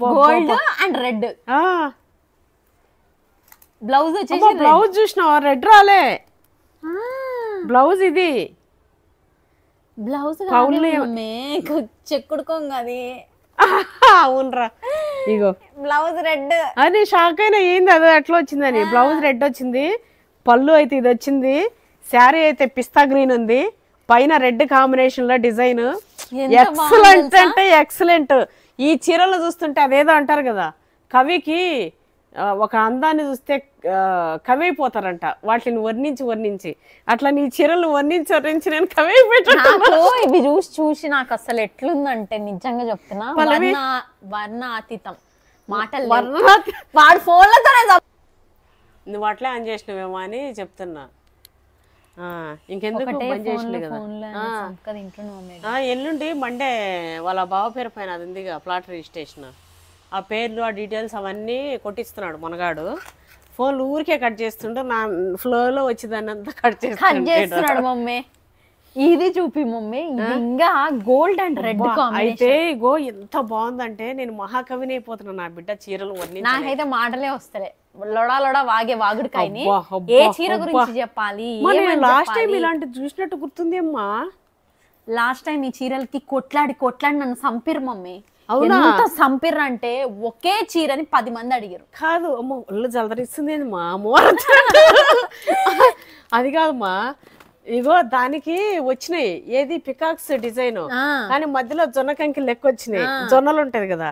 గోల్డ్ అండ్ రెడ్. బ్లౌజ్ వచ్చేసి బ్లౌజ్ చూసినావా, రెడ్ రాలే బ్లౌజ్, ఇది బ్లౌజ్ చెక్కుడుకోంగా అది. అవునరా, ఇగో బ్లౌజ్ రెడ్. అది షాక్ అయినా ఏంది అది అట్లా వచ్చిందని. బ్లౌజ్ రెడ్ వచ్చింది, పళ్ళు అయితే ఇది వచ్చింది, శారీ అయితే పిస్తా గ్రీన్ ఉంది, పైన రెడ్ కాంబినేషన్ లో డిజైన్. ఎక్సలెంట్ అంటే ఎక్సలెంట్. ఈ చీరలు చూస్తుంటే అదేదో అంటారు కదా, కవికి ఒక అందాన్ని చూస్తే కవి అయిపోతారంట, వాటిని వర్ణించి అట్లా నీ చీరలు వర్ణించి నేను కవి అయిపోయాను. ఇవి చూసి నాకు అసలు ఎట్లుందంటే నిజంగా చెప్తున్నా, వర్ణాతీతం మాటలు. వాడు ఫోన్లతోనే నువ్వు అట్లే ఆన్ చేసినవేమో అని చెప్తున్నా. ఇంకెందుకు బంద్ చేసింది కదా. ఎల్లుండి మండే వాళ్ళ బావ పేరు పైన అది ఉందిగా ప్లాట్ రిజిస్ట్రేషన్, ఆ పేర్లు ఆ డీటెయిల్స్ అవన్నీ కొట్టిస్తున్నాడు మనగాడు. ఫోన్లు ఊరికే కట్ చేస్తుంటే నా ఫ్లోలో వచ్చి దాన్ని అంతా కట్ చేస్తున్నాడు. మమ్మీ ఇది చూపి మమ్మీ, ఇంకా గోల్డ్ అండ్ రెడ్. అయితే ఇగో ఎంత బాగుందంటే నేను మహాకవిని అయిపోతున్నా, నా బిడ్డ చీరలు వర్ణించి. నాకైతే మాటలే వస్తాయి, లొడా వాగే వాగుడికాయని. ఏ చీర గురించి చెప్పాలి. లాస్ట్ టైం ఇలాంటి చూసినట్టు గుర్తుంది అమ్మా. లాస్ట్ టైం ఈ చీరలకి కొట్లాడి నన్ను సంపిరు మమ్మీ. ఎంత సంపిర్రు అంటే ఒకే చీరని 10 మంది అడిగారు. కాదు అమ్మ, ఒళ్ళు జలదరిస్తుంది మా అమ్మ. అది కాదమ్మా, ఇగో దానికి వచ్చినాయి ఏది పికాక్స్ డిజైన్, కానీ మధ్యలో జొన్న కంకి లెక్క వచ్చినాయి, జొన్నలు ఉంటది కదా.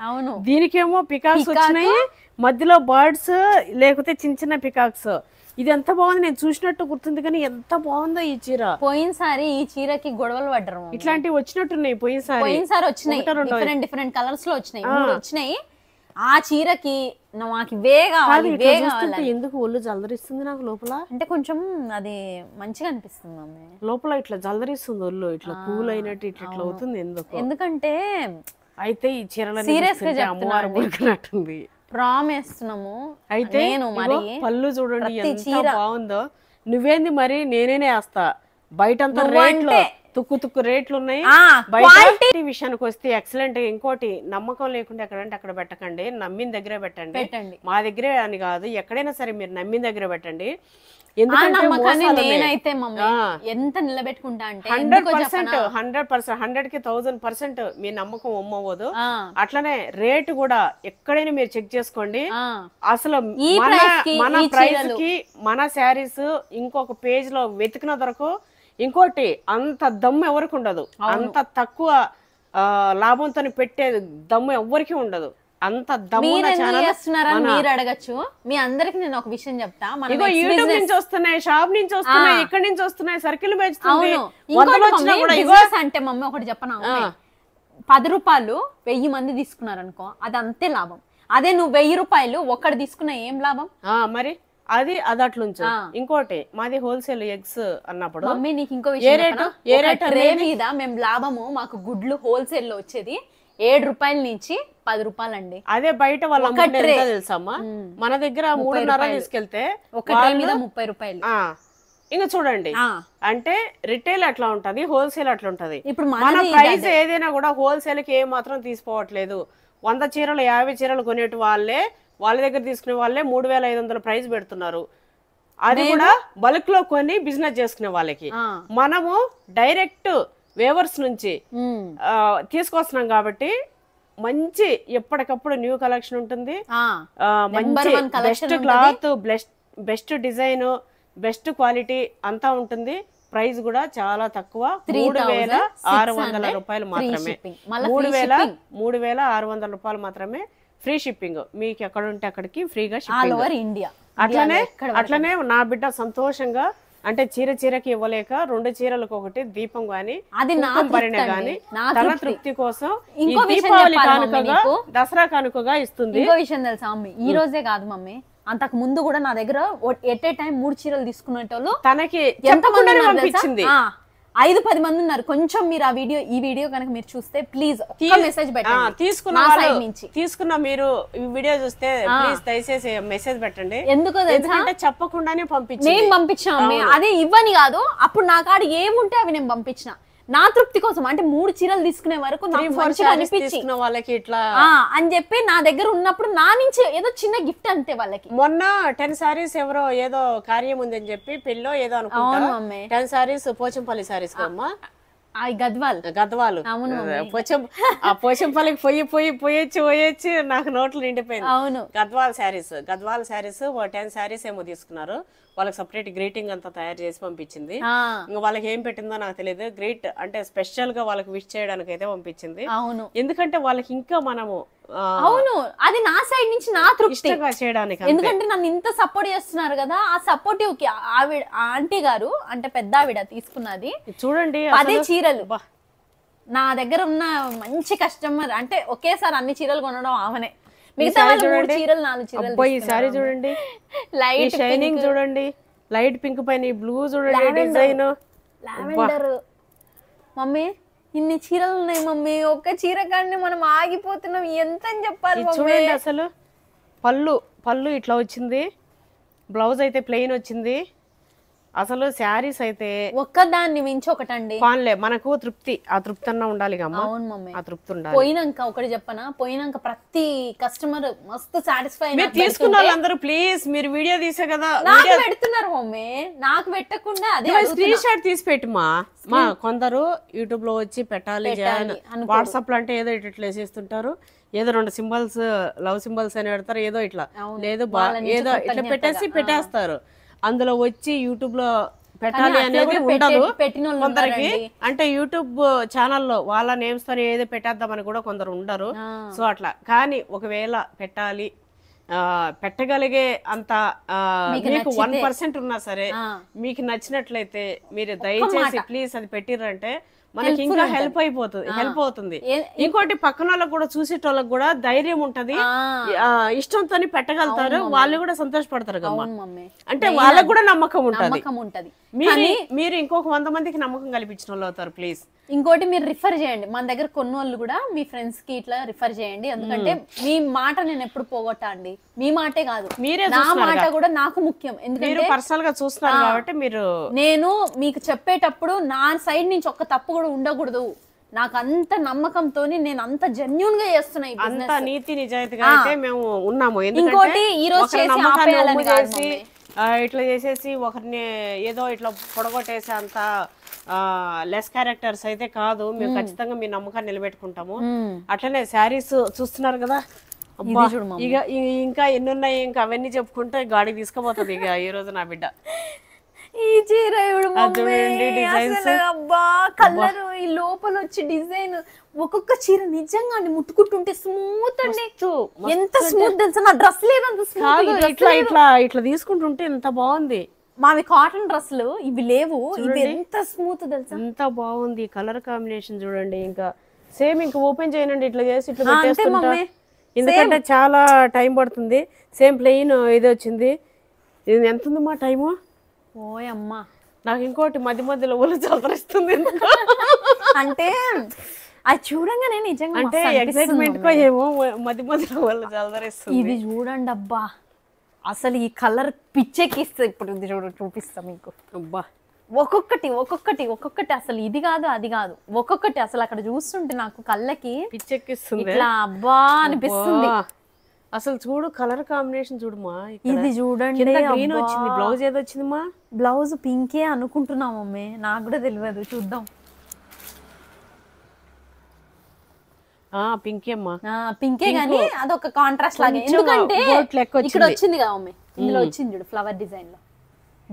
దీనికేమో పికాక్స్ వచ్చినాయి, మధ్యలో బర్డ్స్ లేకపోతే చిన్న పికాక్స్. ఇది ఎంత బాగుంది, నేను చూసినట్టు గుర్తుంది కానీ ఎంత బాగుందో ఈ చీర. పోయినసారి ఈ చీరకి గొడవలు పడ్డారు, ఇట్లాంటివి వచ్చినట్టున్నాయి. పోయినసారి వచ్చినాయి, డిఫరెంట్ కలర్స్ లో వచ్చినాయి. ఆ చీరకి నాకు ఇవే కావాలి. ఎందుకు ఒళ్ళు జలదరిస్తుంది నాకు లోపల, అంటే కొంచెం అది మంచిగా అనిపిస్తుంది మమ్మీ. లోపల ఇట్లా జలదరిస్తుంది ఒళ్ళు, ఇట్లా కూల్ అయినట్టు ఇట్లా అవుతుంది ఎందుకంటే. అయితే ఈ చీరలు సీరియస్ గా అమ్మవారు మురికినట్టుంది. ప్రామిస్తున్నాము. అయితే పళ్ళు చూడండి ఎంత బాగుందో. నువ్వేంది మరి, నేనే వేస్తా. బయటంతా రేట్లు తుక్కు రేట్లు ఉన్నాయి. బయట విషయానికి వస్తే ఎక్సలెంట్. ఇంకోటి, నమ్మకం లేకుండా ఎక్కడంటే అక్కడ పెట్టకండి, నమ్మిన దగ్గరే పెట్టండి. మా దగ్గరే అని కాదు, ఎక్కడైనా సరే మీరు నమ్మిన దగ్గర పెట్టండి. నేనైతే ఎంత నిలబెట్టుకుంటా అంటే 100%, 100కి 1000% మీ నమ్మకం ఒమ్మవదు. అట్లనే రేటు కూడా ఎక్కడైనా మీరు చెక్ చేసుకోండి. అసలు మన ప్రైస్ కి మన శారీస్ ఇంకొక పేజ్ లో వెతికిన దొరకు. ఇంకోటి, అంత దమ్ము ఎవరికి ఉండదు, అంత తక్కువ లాభంతో పెట్టే దమ్ము ఎవరికి ఉండదు. అంత మీరు అడగచ్చు. మీ అందరికి నేను ఒక విషయం చెప్తా, యూట్యూబ్ నుంచి వస్తున్నాయి, షాప్ నుంచి వస్తున్నాయి, ఇక్కడ నుంచి వస్తున్నాయి, సర్కిల్ అంటే మమ్మీ ఒకటి చెప్పనా, 10 రూపాయలు 1000 మంది తీసుకున్నారనుకో, అది అంతే లాభం. అదే నువ్వు 1000 రూపాయలు ఒక్కడు తీసుకున్నా ఏం లాభం మరి. అది అట్లుంచు. ఇంకోటి, మాది హోల్సేల్ ఎగ్స్ అన్నప్పుడు మమ్మీ నీకు ఇంకో విషయం, రే మీద మేము లాభము, మాకు గుడ్లు హోల్సేల్ లో వచ్చేది 7 రూపాయల నుంచి 10 రూపాయలు అండి. అదే బయట వాళ్ళ తెలుసమ్మా, మన దగ్గర 3.5 తీసుకెళ్తే ఒక ట్రే మీద 30 రూపాయలు. ఇంకా చూడండి అంటే రిటైల్ అట్లా ఉంటది, హోల్సేల్ అట్లా ఉంటది. ఇప్పుడు మన ప్రైస్ ఏదైనా కూడా హోల్సేల్ కి ఏం మాత్రం తీసుకోవట్లేదు. 100 చీరలు 50 చీరలు కొనేటి వాళ్ళ దగ్గర తీసుకునే వాళ్ళే 3500 ప్రైస్ పెడుతున్నారు. అది కూడా బల్క్ లో కొని బిజినెస్ చేసుకునే వాళ్ళకి. మనము డైరెక్ట్ వేవర్స్ నుంచి తీసుకొస్తున్నాం కాబట్టి మంచి ఎప్పటికప్పుడు న్యూ కలెక్షన్ ఉంటుంది, మంచి best cloth, best design, best quality అంతా ఉంటుంది. ప్రైస్ కూడా చాలా తక్కువ, 3600 రూపాయలు మాత్రమే. 3600 రూపాయలు మాత్రమే ఫ్రీ షిప్పింగ్. మీకు ఎక్కడ ఉంటే అక్కడికి ఫ్రీగా షిప్పింగ్. అట్లనే నా బిడ్డ సంతోషంగా అంటే చీరకి ఇవ్వలేక 2 చీరలకు ఒకటి దీపం గాని భరణ గాని తన తృప్తి కోసం దీపావళి కానుకగా, దసరా కానుకగా ఇస్తుంది. ఇంకో విషయం తెలుసా మమ్మీ, ఈ రోజే కాదు మమ్మీ, అంతకు ముందు కూడా నా దగ్గర ఎట్ ఏ టైం 3 చీరలు తీసుకునేటోళ్ళు తనకి ఎంతమంది పంపించింది, 5-10 మంది ఉన్నారు. కొంచెం మీరు ఈ వీడియో కనుక మీరు చూస్తే ప్లీజ్ మెసేజ్ పెట్టండి. తీసుకున్న మీరు ఈ వీడియో చూస్తే ప్లీజ్ దయచేసి మెసేజ్ పెట్టండి. ఎందుకంటే చెప్పకుండానే నేను పంపించాను. అదే ఇవ్వని కాదు, అప్పుడు నా కాడ ఏముంటే అవి నేను పంపించిన నా తృప్తి కోసం. అంటే 3 చీరలు తీసుకునే వరకు తీసుకున్న వాళ్ళకి ఇట్లా అని చెప్పి నా దగ్గర ఉన్నప్పుడు నా నుంచి ఏదో చిన్న గిఫ్ట్ అంతే వాళ్ళకి. మొన్న 10 సారీస్ ఎవరో ఏదో కార్యం ఉందని చెప్పి పెళ్ళో ఏదో అనుకుంటా 10 సారీస్ పోచంపల్లి సారీస్ కమ్మా, గద్వాలు పోచంపల్లికి పోయొచ్చి నాకు నోట్లు నిండిపోయింది. అవును, గద్వాల్ శారీస్ 10 సారీస్ ఏమో తీసుకున్నారు. వాళ్ళకి సపరేట్ గ్రీటింగ్ అంతా తయారు చేసి పంపించింది. ఇంకా వాళ్ళకి ఏం పెట్టిందో నాకు తెలియదు. గ్రేట్ అంటే స్పెషల్ గా వాళ్ళకి విష్ చేయడానికి అయితే పంపించింది. అవును, ఎందుకంటే వాళ్ళకి ఇంకా మనము అవును అది నా సైడ్ నుంచి నా తృప్తిగా చేయడానికి. ఎందుకంటే నన్ను ఇంత సపోర్ట్ చేస్తున్నారు కదా, ఆ సపోర్టివ్ కి ఆవిడ ఆంటీ గారు అంటే పెద్ద ఆవిడ తీసుకున్నది చూడండి 10 చీరలు. నా దగ్గర ఉన్న మంచి కస్టమర్ అంటే ఒకేసారి అన్ని చీరలు కొనడం ఆమెనే. మిగతా 3 చీరలు 4 చీరలు. ఈ సారీ చూడండి, లైట్ షైనింగ్ చూడండి, లైట్ పింక్ పైన బ్లూ చూడండి, డిజైన్ లావెండర్. మమ్మీ ఇన్ని చీరలు ఉన్నాయి మమ్మీ, ఒక్క చీర కానీ మనం ఆగిపోతున్నాం. ఎంత అని చెప్పాలి చూడండి. అసలు పళ్ళు ఇట్లా వచ్చింది, బ్లౌజ్ అయితే ప్లెయిన్ వచ్చింది. అసలు శారీస్ అయితే ఒక్కదాన్ని మించి ఒకటండి. పాన్లే మనకు తృప్తి, ఆ తృప్తి అన్న ఉండాలి. అవును మమ్మీ, ఆ తృప్తి ఉండాలి. పోయినాక ఒకటి చెప్పనా, పోయినాక ప్రతి కస్టమర్ మస్తు సాటిస్ఫై. తీసుకున్న వాళ్ళందరూ ప్లీజ్ మీరు వీడియో తీసే కదా నాకు పెడుతున్నారు మమ్మీ, నాకు పెట్టకుండా అదే స్క్రీన్ షాట్ తీసి పెట్టుమా. కొందరు యూట్యూబ్ లో వచ్చి పెట్టాలి, వాట్సాప్ లో అంటే ఏదో ఇట్లా వేసేస్తుంటారు, ఏదో 2 సింబల్స్ లవ్ సింబల్స్ అని పెడతారు, ఏదో ఇట్లా లేదు ఏదో ఇట్లా పెట్టేస్తారు. అందులో వచ్చి యూట్యూబ్ లో పెట్టాలి అనేది ఉండదు కొందరికి. అంటే యూట్యూబ్ ఛానల్లో వాళ్ళ నేమ్స్ తో ఏదో పెట్టేద్దామని కూడా కొందరు ఉండరు. సో అట్లా కానీ ఒకవేళ పెట్టాలి పెట్టగలిగే అంత మీకు 1% ఉన్నా సరే, మీకు నచ్చినట్లయితే మీరు దయచేసి ప్లీజ్ అది పెట్టిర్రంటే మనకి ఇంకా హెల్ప్ అవుతుంది. ఇంకోటి పక్కన వాళ్ళకి కూడా చూసేటోళ్ళకి కూడా ధైర్యం ఉంటది, ఇష్టంతో పెట్టగలుగుతారు, వాళ్ళు కూడా సంతోషపడతారు కదా. అంటే వాళ్ళకి కూడా నమ్మకం ఉంటది. మీరు ఇంకొక 100 మందికి నమ్మకం కల్పించిన వాళ్ళు అవుతారు. ప్లీజ్ ఇంకోటి మీరు రిఫర్ చేయండి, మన దగ్గర కొన్ని వాళ్ళు కూడా మీ ఫ్రెండ్స్ కి ఇట్లా రిఫర్ చేయండి. ఎందుకంటే మీ మాట నేను ఎప్పుడు పోగొట్టా అండి, మీ మాటే కాదు నా మాట కూడా నాకు ముఖ్యం. ఎందుకంటే పర్సనల్ గా చూస్తున్నారు కాబట్టి మీరు నేను మీకు చెప్పేటప్పుడు నా సైడ్ నుంచి ఒక్క తప్పు కూడా ఉండకూడదు. నాకు అంత నమ్మకంతో నేను అంత జెన్యూన్ గా చేస్తున్నా, అంత నీతి నిజాయితీగా అయితే మేము ఉన్నాము. ఇంకోటి ఈ రోజు చేసి ఇట్లా చేసేసి ఒకరిని ఏదో ఇట్లా పొడగొట్టేసి అంత లెస్ క్యారెక్టర్స్ అయితే కాదు. మేము ఖచ్చితంగా మీ నమ్మకాన్ని నిలబెట్టుకుంటాము. అట్లనే శారీస్ చూస్తున్నారు కదా, ఇక ఇంకా ఎన్నున్నాయి, ఇంకా అవన్నీ చెప్పుకుంటే గాడికి తీసుకుపోతుంది ఇక ఈ రోజు నా బిడ్డ. ఈ చీర అబ్బా కలర్, ఈ లోపల వచ్చి డిజైన్, ఒక్కొక్క చీర నిజంగా అండి ముట్టుకుంటుంటే స్మూత్ అండి. ఎంత స్మూత్ తెలుసా, నా డ్రెస్ లేదంత స్మూత్. ఇట్లా తీసుకుంటుంటే ఎంత బాగుంది. మావి కాటన్ డ్రెస్లు ఇవి లేవు, ఇవి ఎంత స్మూత్ తెలుసా, ఎంత బాగుంది. కలర్ కాంబినేషన్ చూడండి. ఇంకా సేమ్ ఇంకా ఓపెన్ చేయనండి, ఇట్లా చేసి ఇట్లా పెట్టేస్తుంటా. ఎందుకంటే చాలా టైం పడుతుంది. సేమ్ ప్లెయిన్ ఇది వచ్చింది. ఇది ఎంత ఉంది మా టైము? ఓయమ్మా, నాకు ఇంకోటి మధ్యలో ఒళ్ళు చదరిస్తుంది. అంటే అది చూడంగానే నిజంగా అంటే ఎక్సైట్మెంట్ కో ఏమో మధ్యలో ఒళ్ళు చదరిస్తుంది. ఇది చూడండి అబ్బా, అసలు ఈ కలర్ పిచ్చెక్కిస్తే ఇప్పుడు చూపిస్తా మీకు. అబ్బా ఒక్కొక్కటి అసలు ఇది కాదు అది కాదు, ఒక్కొక్కటి అసలు అక్కడ చూస్తుంటే నాకు కళ్ళకి పిచ్చెక్కిస్తుంది, ఇట్లా అబ్బా అనిపిస్తుంది. అసలు చూడు కలర్ కాంబినేషన్ చూడుమా, ఇది చూడండి గ్రీన్ వచ్చింది. బ్లౌజ్ ఏదో వచ్చిందమ్మా? బ్లౌజ్ పింకే అనుకుంటున్నాం మమ్మీ, నాకు కూడా తెలియదు, చూద్దాం. పింకే అమ్మా, పింకే గానీ అదొక కాంట్రాస్ట్ లాగా, ఎందుకంటే ఇక్కడ వచ్చింది కదా మమ్మీ, ఇందులో వచ్చింది చూడు ఫ్లవర్ డిజైన్ లో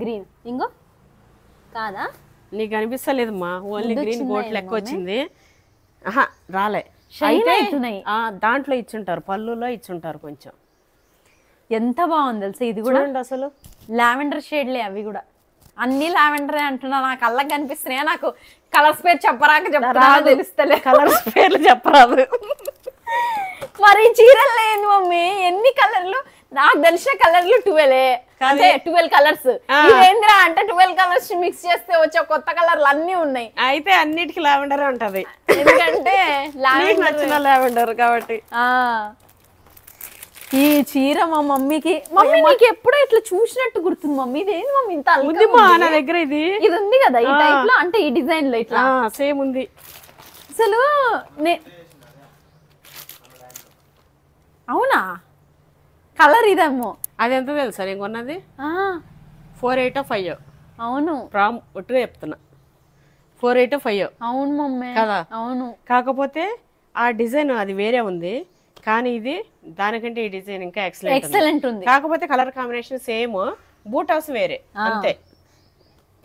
గ్రీన్. ఇంకో కాదా, నీకు అనిపిస్తలేదమ్మా? ఓన్లీ గ్రీన్ గోట్ లెక్క వచ్చింది. రాలే, దాంట్లో ఇచ్చుంటారు, పళ్ళులో ఇచ్చుంటారు కొంచెం. ఎంత బాగుంది తెలుసా ఇది కూడా. అసలు లావెండర్ షేడ్లే అవి కూడా, అన్ని లావెండరే అంటున్నా. నాకు కళ్ళకి కనిపిస్తున్నాయా? నాకు కలర్స్ పేరు చెప్పరాక చెప్తారా తెలుస్తలే, కలర్స్ పేర్లు చెప్పరాదు. మరి చీరలు లేదు మమ్మీ, ఎన్ని కలర్లు? నాకు తెలిసిన కలర్లు 12 కలర్స్. ఏంద్రా అంటే 12 కలర్స్ మిక్స్ చేస్తే వచ్చే కొత్త కలర్లు అన్ని ఉన్నాయి. అయితే అన్నిటికీ లావెండర్ ఉంటది, ఎందుకంటే లావెండర్ కాబట్టి. ఈ చీర మా మమ్మీకి, మమ్మీ నీకు ఎప్పుడో ఇట్లా చూసినట్టు గుర్తుంది మమ్మీ. ఇదేంది మమ్మీ ఇంత ఉంది నా దగ్గర, ఇది ఉంది కదా ఈ టైప్ లో, అంటే ఈ డిజైన్ లో ఇట్లా సేమ్ ఉంది. అసలు అవునా కలర్ ఇదేమో. అది ఎంత తెలుసా నేను కొన్నది? 485. అవును, ఒట్టుగా చెప్తున్నా, 485. అవును మమ్మీ కదా. అవును, కాకపోతే ఆ డిజైన్ అది వేరే ఉంది, కానీ ఇది దానికంటే ఈ డిజైన్ ఇంకా ఎక్సలెంట్ ఉంది. కాకపోతే colour combination same, boot house వేరే అంతే.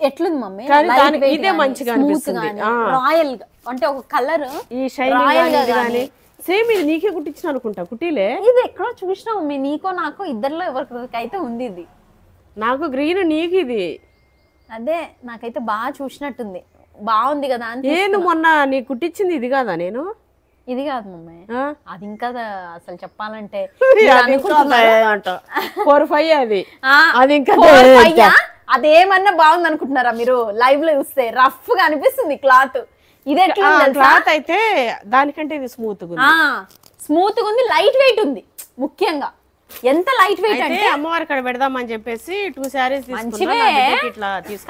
ఎట్లుంది మమ్మీ? ఇదే మంచిగా అనిపిస్తుంది, రాయల్ గా, అంటే ఒక కలర్ ఈ షైనింగ్ సేమ్. ఇది నీకే కుట్టించిన అనుకుంటా, కుట్టిలే. ఇది ఎక్కడో చూసినా మమ్మీ, నీకో నాకో ఇద్దరిలో ఎవరికైతే ఉంది ఇది. నాకు గ్రీన్, నీకు ఇది. అదే నాకైతే బాగా చూసినట్టుంది, బాగుంది కదా అని. నేను మొన్న నీ కుట్టించింది ఇది కాదా? నేను ఇది కాదు మమ్మీ, అది ఇంకా అసలు చెప్పాలంటే 4-5 అది. అది ఇంకా అదేమన్నా బాగుంది అనుకుంటున్నారా మీరు? లైవ్ లో చూస్తే రఫ్ గా అనిపిస్తుంది క్లాత్. ఇది ఎట్లా క్లాత్ అయితే దానికంటే ఇది స్మూత్ గా ఉంది, లైట్ వెయిట్ ఉంది. ముఖ్యంగా ఎంత లైట్ వెయిట్ అంటే అమ్మవారి కాడ పెడదామని చెప్పేసి 2 సారీస్ మంచివే,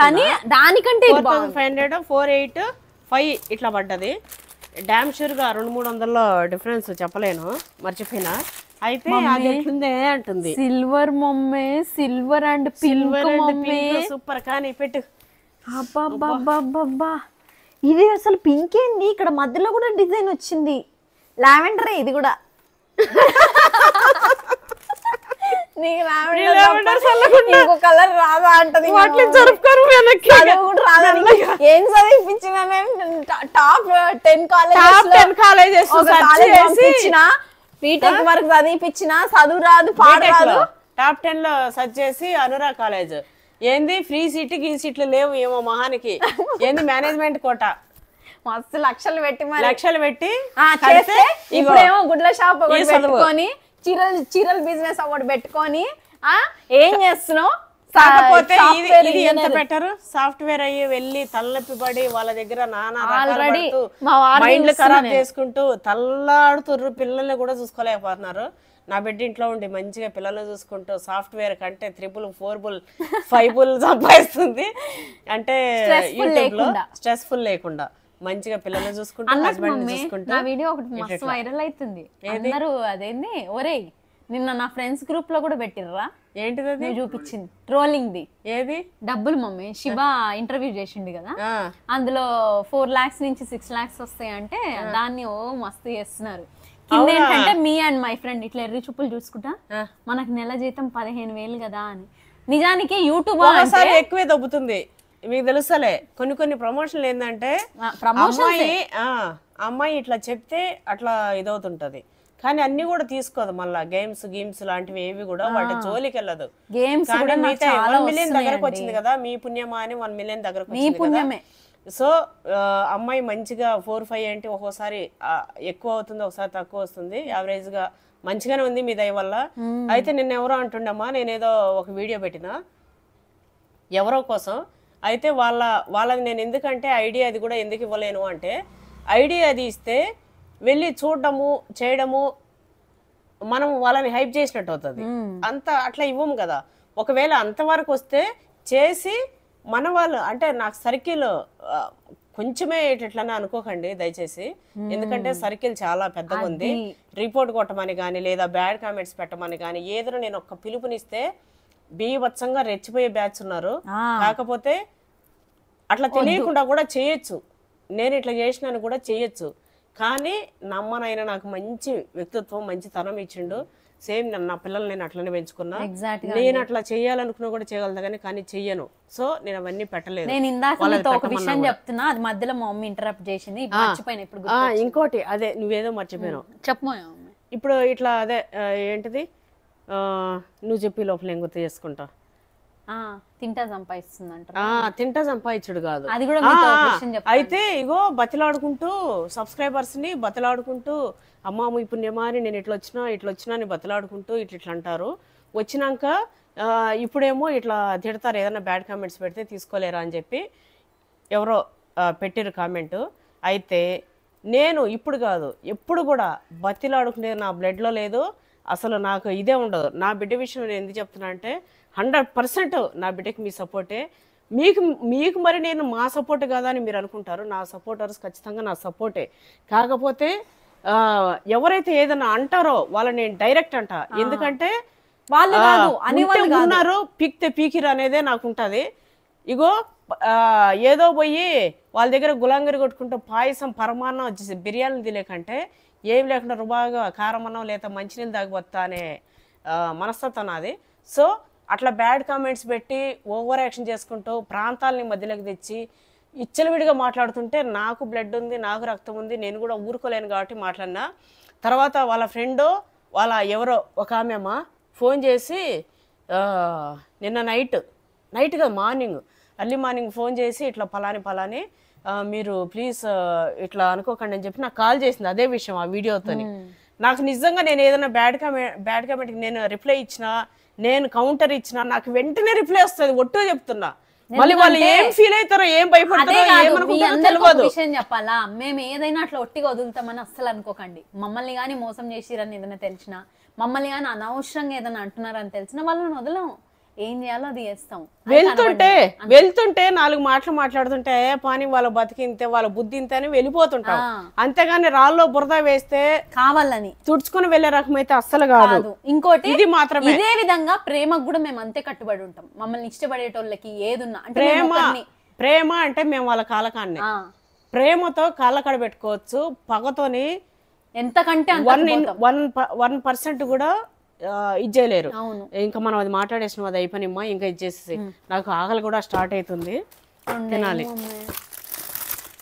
కానీ దానికంటే 4500 485 ఇట్లా పడ్డది. డామ్ షూర్ గా 200-300 డిఫరెన్స్ చెప్పలేను, మర్చిపోయినా. అయితే అది ఎట్లుందే అంటుంది. Silver mummy, silver and pink super. కానీ పెట్టు. అబ్బా, ఇది అసలు పింక్ ఏంది? ఇక్కడ మధ్యలో కూడా డిజైన్ వచ్చింది, లావెండర్. ఇది కూడా నీకు ఇంకో కలర్ రాదా అంటది. ఏం చదివిపించిన టాప్ 10 కాలేజెస్ పంపించిన, బీటెక్ వరకు చదివిపించిన, చదువు రాదు పాడు రాదు. టాప్ 10 లో సర్చ్ చేసి అనురా కాలేజ్ ఏంది, ఫ్రీ సీట్ ఈ సీట్లు లేవు ఏమో మహానికి, ఏంది మేనేజ్మెంట్ కోట, మస్తు లక్షలు పెట్టి ఇప్పుడేమో గుడ్ల షాప్ ఒకటి పెట్టుకొని, చీరల బిజినెస్ ఒకటి పెట్టుకొని ఏం చేస్తున్నావు? కాకపోతే ఇది ఎంత బెటర్, సాఫ్ట్వేర్ అయ్యి వెళ్ళి తలనొప్పి పడి వాళ్ళ దగ్గర మైండ్లు ఖరాబ్ చేసుకుంటూ తల్లాడుతుర్రు, పిల్లల్ని కూడా చూసుకోలేకపోతున్నారు. నా బిడ్డ ఇంట్లో ఉండి మంచిగా పిల్లల్ని చూసుకుంటూ సాఫ్ట్వేర్ కంటే 3 4 5 సంపాదిస్తుంది. అంటే యూట్యూబ్ లో స్ట్రెస్ఫుల్ లేకుండా మంచిగా పిల్లల్ని చూసుకుంటూ హస్బెండ్ చూసుకుంటూ. నా వీడియో ఒకటి మస్తు వైరల్ అవుతుంది, అందరూ అదేంది ఒరేయ్ నిన్న నా ఫ్రెండ్స్ గ్రూప్ లో కూడా పెట్టిర్రా. ఏంటిది అది? చూపించింది ట్రోలింగ్ ది. ఏది? డబ్బులు మమ్మీ, శివ ఇంటర్వ్యూ చేసిండు కదా, అందులో 4 lakhs నుంచి 6 lakhs వస్తాయి అంటే దాన్ని మస్తు చేస్తున్నారు. కింద ఏంటంటే మీ అండ్ మై ఫ్రెండ్ ఇట్లా ఎర్రి చూపులు చూసుకుంటా, మనకు నెల జీతం 15,000 కదా అని. నిజానికి యూట్యూబ్ ఎక్కువే దొబ్బుతుంది, మీకు తెలుసలే. కొన్ని ప్రమోషన్లు ఏంటంటే అమ్మాయి ఇట్లా చెప్తే అట్లా ఇదవుతుంటది, కానీ అన్ని కూడా తీసుకోదు. మళ్ళా గేమ్స్ లాంటివి ఏవి కూడా వాటి జోలికి వెళ్ళదు. గేమ్స్ 1 మిలియన్ దగ్గరకు వచ్చింది కదా, మీ పుణ్యమా అని 1 మిలియన్ దగ్గరకు వచ్చింది. సో అమ్మాయి మంచిగా 4-5 అంటే ఒక్కోసారి ఎక్కువ అవుతుంది, ఒకసారి తక్కువ వస్తుంది. యావరేజ్ గా మంచిగానే ఉంది మీ దయ వల్ల. అయితే నిన్న ఎవరో అంటుండమ్మా, నేనేదో ఒక వీడియో పెట్టినా ఎవరో కోసం. అయితే వాళ్ళది నేను ఎందుకంటే ఐడియా అది కూడా ఎందుకు ఇవ్వలేను అంటే, ఐడియా అది ఇస్తే వెళ్ళి చూడడము చేయడము మనం వాళ్ళని హైప్ చేసినట్టు అవుతుంది. అంత అట్లా ఇవ్వము కదా. ఒకవేళ అంతవరకు వస్తే చేసి మన వాళ్ళు అంటే నాకు సర్కిల్ కొంచెమే ఎట్లనే అనుకోకండి దయచేసి, ఎందుకంటే సర్కిల్ చాలా పెద్దగా ఉంది. రిపోర్ట్ కొట్టమని కానీ లేదా బ్యాడ్ కామెంట్స్ పెట్టమని కానీ ఏదో నేను ఒక పిలుపునిస్తే బీభత్సంగా రెచ్చిపోయే బ్యాచ్ ఉన్నారు. కాకపోతే అట్లా తెలియకుండా కూడా చేయొచ్చు, నేను ఇట్లా చేసినాను కూడా చేయొచ్చు. కానీ నమ్మనైనా నాకు మంచి వ్యక్తిత్వం మంచి తనం ఇచ్చిండు. సేమ్ నా పిల్లలు నేను అట్లనే పెంచుకున్నా. నేను అట్లా చేయాలనుకున్నా కూడా చేయగలను కానీ చెయ్యను. సో నేను అవన్నీ పెట్టలేదు. నేను ఇందాక ఒక విషయం చెప్తున్నా, అది మధ్యలో మా మమ్మీ ఇంటరప్ట్ చేసింది, మర్చిపోయినా. ఇప్పుడు ఇంకోటి అదే నువ్వేదో మర్చిపోయావు చెప్పు. ఇప్పుడు ఇట్లా అదే ఏంటిది నువ్వు చెప్పి లోపల ఏం గుర్తు చేసుకుంటా. తింటా సంపాదిస్తుందంట. తింటా సంపాదించుడు కాదు, అది కూడా అయితే ఇగో బతిలాడుకుంటూ సబ్స్క్రైబర్స్ ని బతిలాడుకుంటూ అమ్మాము ఇప్పుడు నేమాని నేను ఇట్లా వచ్చినా అని బతిలాడుకుంటూ ఇట్లా అంటారు. వచ్చినాక ఇప్పుడేమో ఇట్లా తిడతారు, ఏదైనా బ్యాడ్ కామెంట్స్ పెడితే తీసుకోలేరా అని చెప్పి ఎవరో పెట్టిరు కామెంట్. అయితే నేను ఇప్పుడు కాదు ఎప్పుడు కూడా బతిలాడుకునేది నా బ్లడ్లో లేదు. అసలు నాకు ఇదే ఉండదు. నా బిడ్డ విషయం నేను ఎందుకు చెప్తున్నా అంటే 100% నా బిడ్డకి మీ సపోర్టే. మీకు మరి నేను మా సపోర్ట్ కాదా అని మీరు అనుకుంటారు. నా సపోర్టర్స్ ఖచ్చితంగా నా సపోర్టే. కాకపోతే ఎవరైతే ఏదైనా అంటారో వాళ్ళని నేను డైరెక్ట్ అంట. ఎందుకంటే వాళ్ళు ఉన్నారు పీక్తే పీకిరు అనేదే నాకు ఉంటుంది. ఇగో ఏదో పోయి వాళ్ళ దగ్గర గులాంగిరి కొట్టుకుంటూ పాయసం పరమాన్నం వచ్చేసి బిర్యానీ తినేకంటే ఏమి లేకుండా రుబాగా కారమన్నం లేదా మంచినీళ్ళు తాగిపోతా అనే మనస్తత్వం నాది. సో అట్లా బ్యాడ్ కామెంట్స్ పెట్టి ఓవర్ యాక్షన్ చేసుకుంటూ ప్రాంతాలని మధ్యలోకి తెచ్చి ఇచ్చలవిడిగా మాట్లాడుతుంటే నాకు బ్లడ్ ఉంది, నాకు రక్తం ఉంది, నేను కూడా ఊరుకోలేను కాబట్టి మాట్లాడినా. తర్వాత వాళ్ళ ఫ్రెండ్ వాళ్ళ ఎవరో ఒక ఆమె అమ్మ ఫోన్ చేసి నిన్న నైట్ కదా ఎర్లీ మార్నింగ్ ఫోన్ చేసి ఇట్లా పలాని మీరు ప్లీజ్ ఇట్లా అనుకోకండి అని చెప్పి నాకు కాల్ చేసింది. అదే విషయం ఆ వీడియోతోని. నాకు నిజంగా నేను ఏదైనా బ్యాడ్ కామెంట్కి నేను రిప్లై ఇచ్చినా, నేను కౌంటర్ ఇచ్చినా నాకు వెంటనే రిప్లై వస్తుంది. ఒట్టు చెప్తున్నా. మళ్ళీ వాళ్ళు ఏం ఫీల్ అవుతారో ఏం భయపడతారో ఏమనుకుంటారో తెలియదు. విషయం చెప్పాలా, మేము ఏదైనా అట్లా ఒట్టిగా వదులుతామని అస్సలు అనుకోకండి. మమ్మల్ని గానీ మోసం చేసిరని ఏదైనా తెలిసినా, మమ్మల్ని గానీ అనవసరంగా ఏదైనా అంటున్నారని తెలిసినా వాళ్ళని వదలం. ఏం చేయాలో అది చేస్తాం. వెళ్తుంటే 4 మాటలు మాట్లాడుతుంటే పాని వాళ్ళ బతికింతే వాళ్ళ బుద్ధి ఇంతే అని వెళ్ళిపోతుంటాం. అంతేగాని రాళ్ళలో బురద వేస్తే కావాలని తుడుచుకుని వెళ్లే రకం అయితే అస్సలు కాదు. ఇంకోటి ఇది మాత్రమే. ఇదే విధంగా ప్రేమకు కూడా మేము అంతే కట్టుబడి ఉంటాం. మమ్మల్ని ఇష్టపడేటోళ్ళకి ఏదున్నా ప్రేమ అంటే మేము వాళ్ళ కాలకాన్ని ప్రేమతో కాళ్ళకాడ పెట్టుకోవచ్చు. పగతోని ఎంతకంటే 1% కూడా ఇది చేయలేరు. ఇంకా మనం అది మాట్లాడేసినాం, అది అయిపోయినమ్మా ఇంకా ఇచ్చేసి నాకు ఆకలి కూడా స్టార్ట్ అవుతుంది, తినాలి.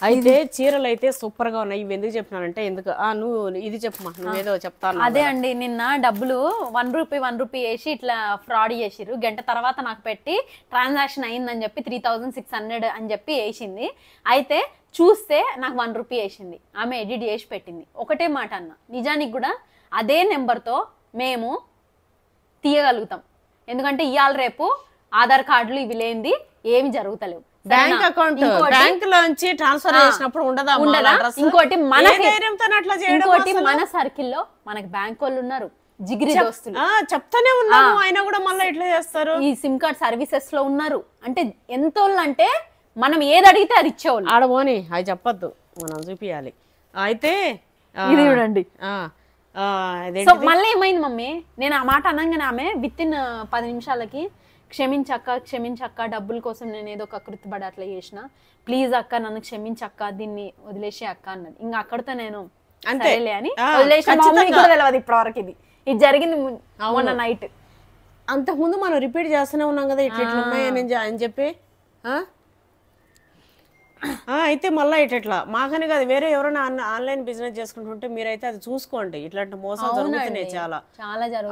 అయితే చీరలు అయితే సూపర్ గా ఉన్నాయి. ఇవి ఎందుకు చెప్పినానంటే ఎందుకు నువ్వు ఇది చెప్పమా, నువ్వేదో చెప్తాను. అదే అండి, నిన్న డబ్బులు ₹1 వేసి ఇట్లా ఫ్రాడ్ చేసిర్రు. గంట తర్వాత నాకు పెట్టి ట్రాన్సాక్షన్ అయిందని చెప్పి 3600 అని చెప్పి వేసింది. అయితే చూస్తే నాకు ₹1 వేసింది. ఆమె ఎడిట్ చేసి పెట్టింది. ఒకటే మాట అన్న, నిజానికి కూడా అదే నెంబర్తో మేము తీయగలుగుతాం. ఎందుకంటే ఇవాళ రేపు ఆధార్ కార్డులు ఇవి లేనిది ఏమి జరుగుతలేవు. బ్యాంక్ అకౌంట్ బ్యాంక్ లోంచి ట్రాన్స్ఫర్ చేసినప్పుడు ఉండదా? ఇంకోటి మన సర్కిల్లో మనకి బ్యాంక్ వాళ్ళు ఉన్నారు, జిగిరి దోస్తులు చెప్తానే ఉన్నాము, అయినా కూడా మళ్ళీ ఎట్లా చేస్తారు. ఈ సిమ్ కార్డ్ సర్వీసెస్ లో ఉన్నారు. అంటే ఎంతోళ్ళు అంటే మనం ఏది అడిగితే అది ఇచ్చేవాళ్ళు. ఆడబోని అది చెప్పొద్దు, మనం చూపియాలి. అయితే ఇది చూడండి. సో మళ్ళీ ఏమైంది మమ్మీ, నేను ఆ మాట అనగానే ఆమె వితిన్ 10 నిమిషాలకి క్షమించక్క డబ్బుల కోసం నేను ఏదో ఒక కృతిపడి అట్లా చేసిన, ప్లీజ్ అక్క నన్ను క్షమించక్క, దీన్ని వదిలేసే అక్క అన్నది. ఇంకా అక్కడితో నేను అంతేలే అని వదిలేసిన. తెలియదు ఇప్పటివరకు ఇది జరిగింది మొన్న నైట్. అంతకుముందు మనం రిపీట్ చేస్తూనే ఉన్నాం కదా ఇట్లా ఉన్నాయని అని చెప్పి. అయితే మళ్ళీ ఇట్లా మాకని కాదు, వేరే ఎవరైనా ఆన్లైన్ బిజినెస్ చేసుకుంటుంటే మీరైతే అది చూసుకోండి. ఇట్లాంటి మోసాలు జరుగుతున్నాయి చాలా,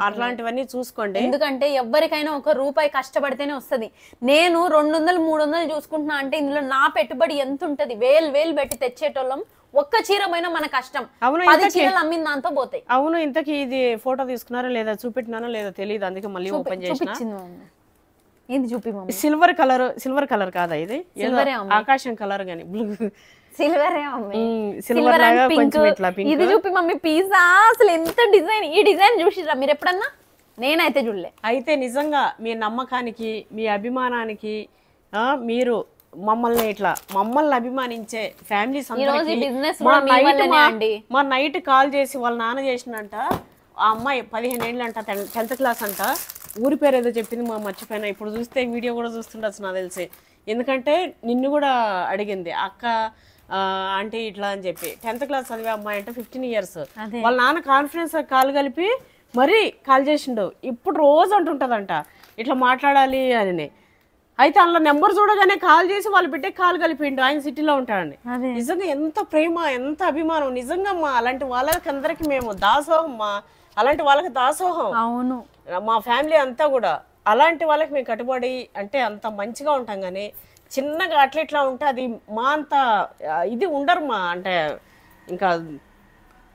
అట్లాంటివన్నీ చూసుకోండి. ఎందుకంటే ఎవరికైనా ₹1 కష్టపడితేనే వస్తుంది. నేను 200-300 చూసుకుంటున్నా అంటే ఇందులో నా పెట్టుబడి ఎంత ఉంటది? వేలు పెట్టి తెచ్చేటోళ్ళం. ఒక్క చీర పైన మన కష్టం 10 చీరలు అమ్మిన దాంతో పోతాయి. అవును, ఇంతకీ ఇది ఫోటో తీసుకున్నారా లేదా చూపెట్టినారా లేదా తెలియదు, అందుకే మళ్ళీ ఓపెన్ చేసిన. ఏంది చూపి మమ్మీ. సిల్వర్ కలర్ కాదా ఇది? ఆకాశం కలర్ గాని బ్లూ సిల్వరే మమ్మీ. సిల్వర్ లాగా కొంచెం ఇట్లా పింక్. ఇది చూపి మమ్మీ పిజ్జా. అసలు ఎంత డిజైన్, ఈ డిజైన్ చూసిరా మీరు ఎప్పుడన్నా? నేనైతే చూడలే. అయితే నిజంగా మీ నమ్మకానికి మీ అభిమానానికి మీరు మమ్మల్ని అభిమానించే ఫ్యామిలీస్ మా నైట్ కాల్ చేసి వాళ్ళ నాన్న చేసినంట. ఆ అమ్మాయి 15 ఏళ్ళు అంట, 10th క్లాస్ అంట. ఊరి పేరు ఏదో చెప్పింది మా మర్చిపోయినా. ఇప్పుడు చూస్తే వీడియో కూడా చూస్తుండొచ్చు నాకు తెలిసి. ఎందుకంటే నిన్ను కూడా అడిగింది అక్క అంటే ఇట్లా అని చెప్పి. 10th క్లాస్ చదివే అమ్మాయి అంటే 15 years. వాళ్ళ నాన్న కాన్ఫరెన్స్ కాల్ కలిపి మరీ కాల్ చేసిండు. ఇప్పుడు రోజు అంటుంటదంట ఇట్లా మాట్లాడాలి అని. అయితే అందులో నెంబర్ చూడగానే కాల్ చేసి వాళ్ళ బిడ్డకి కాల్ కలిపిండు. ఆయన సిటీలో ఉంటాడండి. నిజంగా ఎంత ప్రేమ, ఎంత అభిమానం. నిజంగా మా అలాంటి వాళ్ళకి అందరికి మేము దాసోహం. అలాంటి వాళ్ళకి దాసోహం. అవును, మా ఫ్యామిలీ అంతా కూడా అలాంటి వాళ్ళకి మేము కట్టుబడి అంటే అంత మంచిగా ఉంటాం. కానీ చిన్నగా అట్లా ఇట్లా ఉంటే అది మా అంత ఇది ఉండరు మా అంటే ఇంకా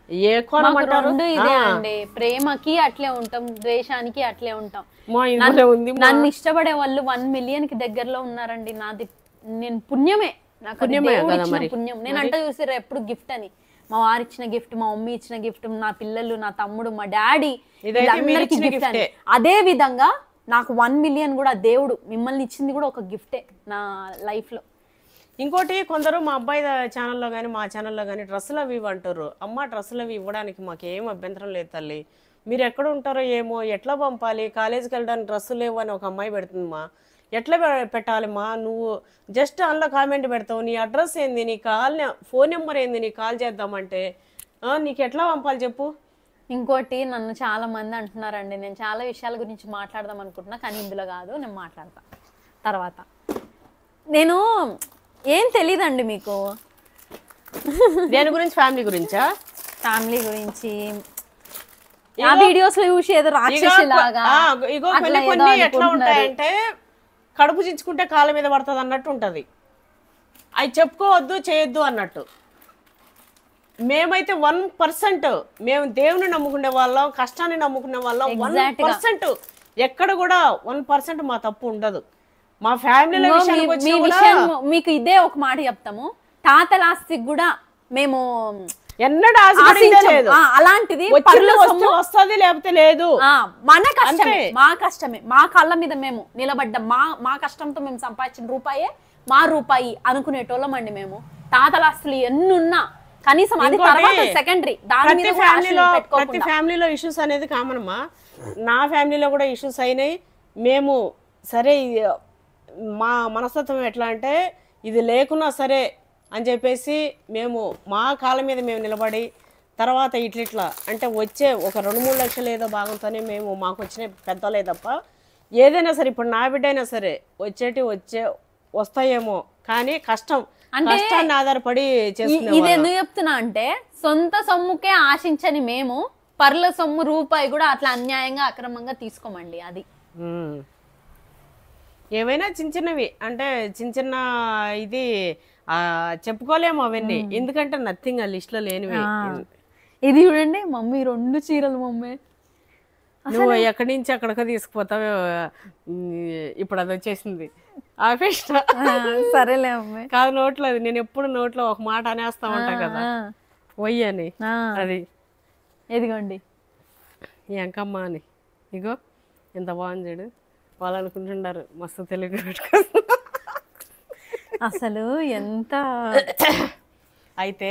ఏ కోణం అంటారు. ఇదే అండి, ప్రేమకి అట్లే ఉంటాం, ద్వేషానికి అట్లే ఉంటాం. నన్ను ఇష్టపడే వాళ్ళు 1 million కి దగ్గరలో ఉన్నారండి. నాది నేను పుణ్యమే, నాకు పుణ్యం. నేను అంట చూసారా ఎప్పుడు గిఫ్ట్ అని. మా వారు ఇచ్చిన గిఫ్ట్, మా మమ్మీ ఇచ్చిన గిఫ్ట్, నా పిల్లలు, నా తమ్ముడు, మా డాడీ, అందరికి గిఫ్ట్ అని. అదే విధంగా నాకు 1 million కూడా దేవుడు మిమ్మల్ని ఇచ్చింది కూడా ఒక గిఫ్టే నా లైఫ్ లో. ఇంకోటి కొందరు మా అబ్బాయి ఛానల్లో కానీ మా ఛానల్లో కానీ డ్రెస్సులు అవి అంటారు. అమ్మ డ్రెస్సులు అవి ఇవ్వడానికి మాకేం అభ్యంతరం లేదు తల్లి, మీరు ఎక్కడ ఉంటారో ఏమో, ఎట్లా పంపాలి, కాలేజీకి వెళ్ళడానికి డ్రెస్సులు లేవు అని ఒక అమ్మాయి పెడుతుందమ్మా. ఎట్లా పెట్టాలిమ్మా? నువ్వు జస్ట్ అందులో కామెంట్ పెడతావు, నీ అడ్రస్ ఏంది, నీ ఫోన్ నెంబర్ ఏంది, నీకు కాల్ చేద్దామంటే నీకు ఎట్లా పంపాలి చెప్పు. ఇంకోటి నన్ను చాలా మంది అంటున్నారండి, నేను చాలా విషయాల గురించి మాట్లాడదాం అనుకుంటున్నా కానీ ఇందులో కాదు, నేను మాట్లాడతా తర్వాత. నేను ఏం తెలీదండి మీకు దేని గురించి? ఫ్యామిలీ గురించా? ఫ్యామిలీ గురించి ఆ వీడియోస్ లో చూసి ఏదో రాక్షసిలాగా. ఇగో కొన్ని ఎట్లా ఉంటాయంటే కడుపు చించుకుంటే కాళ్ళ మీద పడుతుంది అన్నట్టు ఉంటది. అవి చెప్పుకోవద్దు, చేయొద్దు అన్నట్టు. మేమైతే 1% మేము దేవుని నమ్ముకునే వాళ్ళం, కష్టాన్ని నమ్ముకునే వాళ్ళం. 1% ఎక్కడ కూడా 1% మా తప్పు ఉండదు. మా ఫ్యామిలీలో మీకు ఇదే ఒక మాట చెప్తాము, తాతల ఆస్తికి కూడా మేము ఎన్నడూ ఆశించలేదు. అలాంటిది వస్తుంది లేకపోతే లేదు. మన కష్టమే, మా కష్టమే, మా కాళ్ళ మీద మేము నిలబడ్డాం. మా కష్టంతో మేము సంపాదించిన రూపాయే మా రూపాయి అనుకునేటోళ్ళం అండి మేము. తాతల ఆస్తులు ఎన్నున్నా కనీసం అది తర్వాత సెకండరీ. ప్రతి ఫ్యామిలీలో ఇష్యూస్ అనేది కామన్ అమ్మా. నా ఫ్యామిలీలో కూడా ఇష్యూస్ అయినాయి. మేము సరే మా మనస్తత్వం ఎట్లా అంటే ఇది లేకున్నా సరే అని చెప్పేసి మేము మా కాళ్ళ మీద మేము నిలబడి తర్వాత ఇట్లా అంటే వచ్చే ఒక 2-3 లక్షలు ఏదో భాగంతోనే మేము మాకు వచ్చిన పెద్దలే తప్ప ఏదైనా సరే ఇప్పుడు నా బిడ్డ అయినా సరే వస్తాయేమో కానీ కష్టాన్ని ఆధారపడి చేస్తున్నాం. ఇది ఎందుకు చెప్తున్నా అంటే సొంత సొమ్ముకే ఆశించని మేము పర్ల సొమ్ము రూపాయి కూడా అట్లా అన్యాయంగా అక్రమంగా తీసుకోమండి. అది ఏమైనా చిన్నవి అంటే చిన్న ఇది చెప్పుకోలేము అవన్నీ, ఎందుకంటే నథింగ్ ఆ లిస్ట్ లో లేనివి. ఇది చూడండి మమ్మీ 2 చీరలు మమ్మీ. నువ్వు ఎక్కడి నుంచి అక్కడికి తీసుకుపోతావు, ఇప్పుడు అది వచ్చేసింది ఆఫీస్. సరేలే అమ్మాయి కాదు నోట్లో, అది నేను ఎప్పుడు నోట్లో ఒక మాట అనేస్తా ఉంటా కదా వయ్యి అని. అది ఎదిగోండి ఈ అంకమ్మ అని. ఇగో ఎంత బాగుంది చూడు. వాళ్ళు అనుకుంటున్నారు మస్తు తెలుగు అసలు ఎంత. అయితే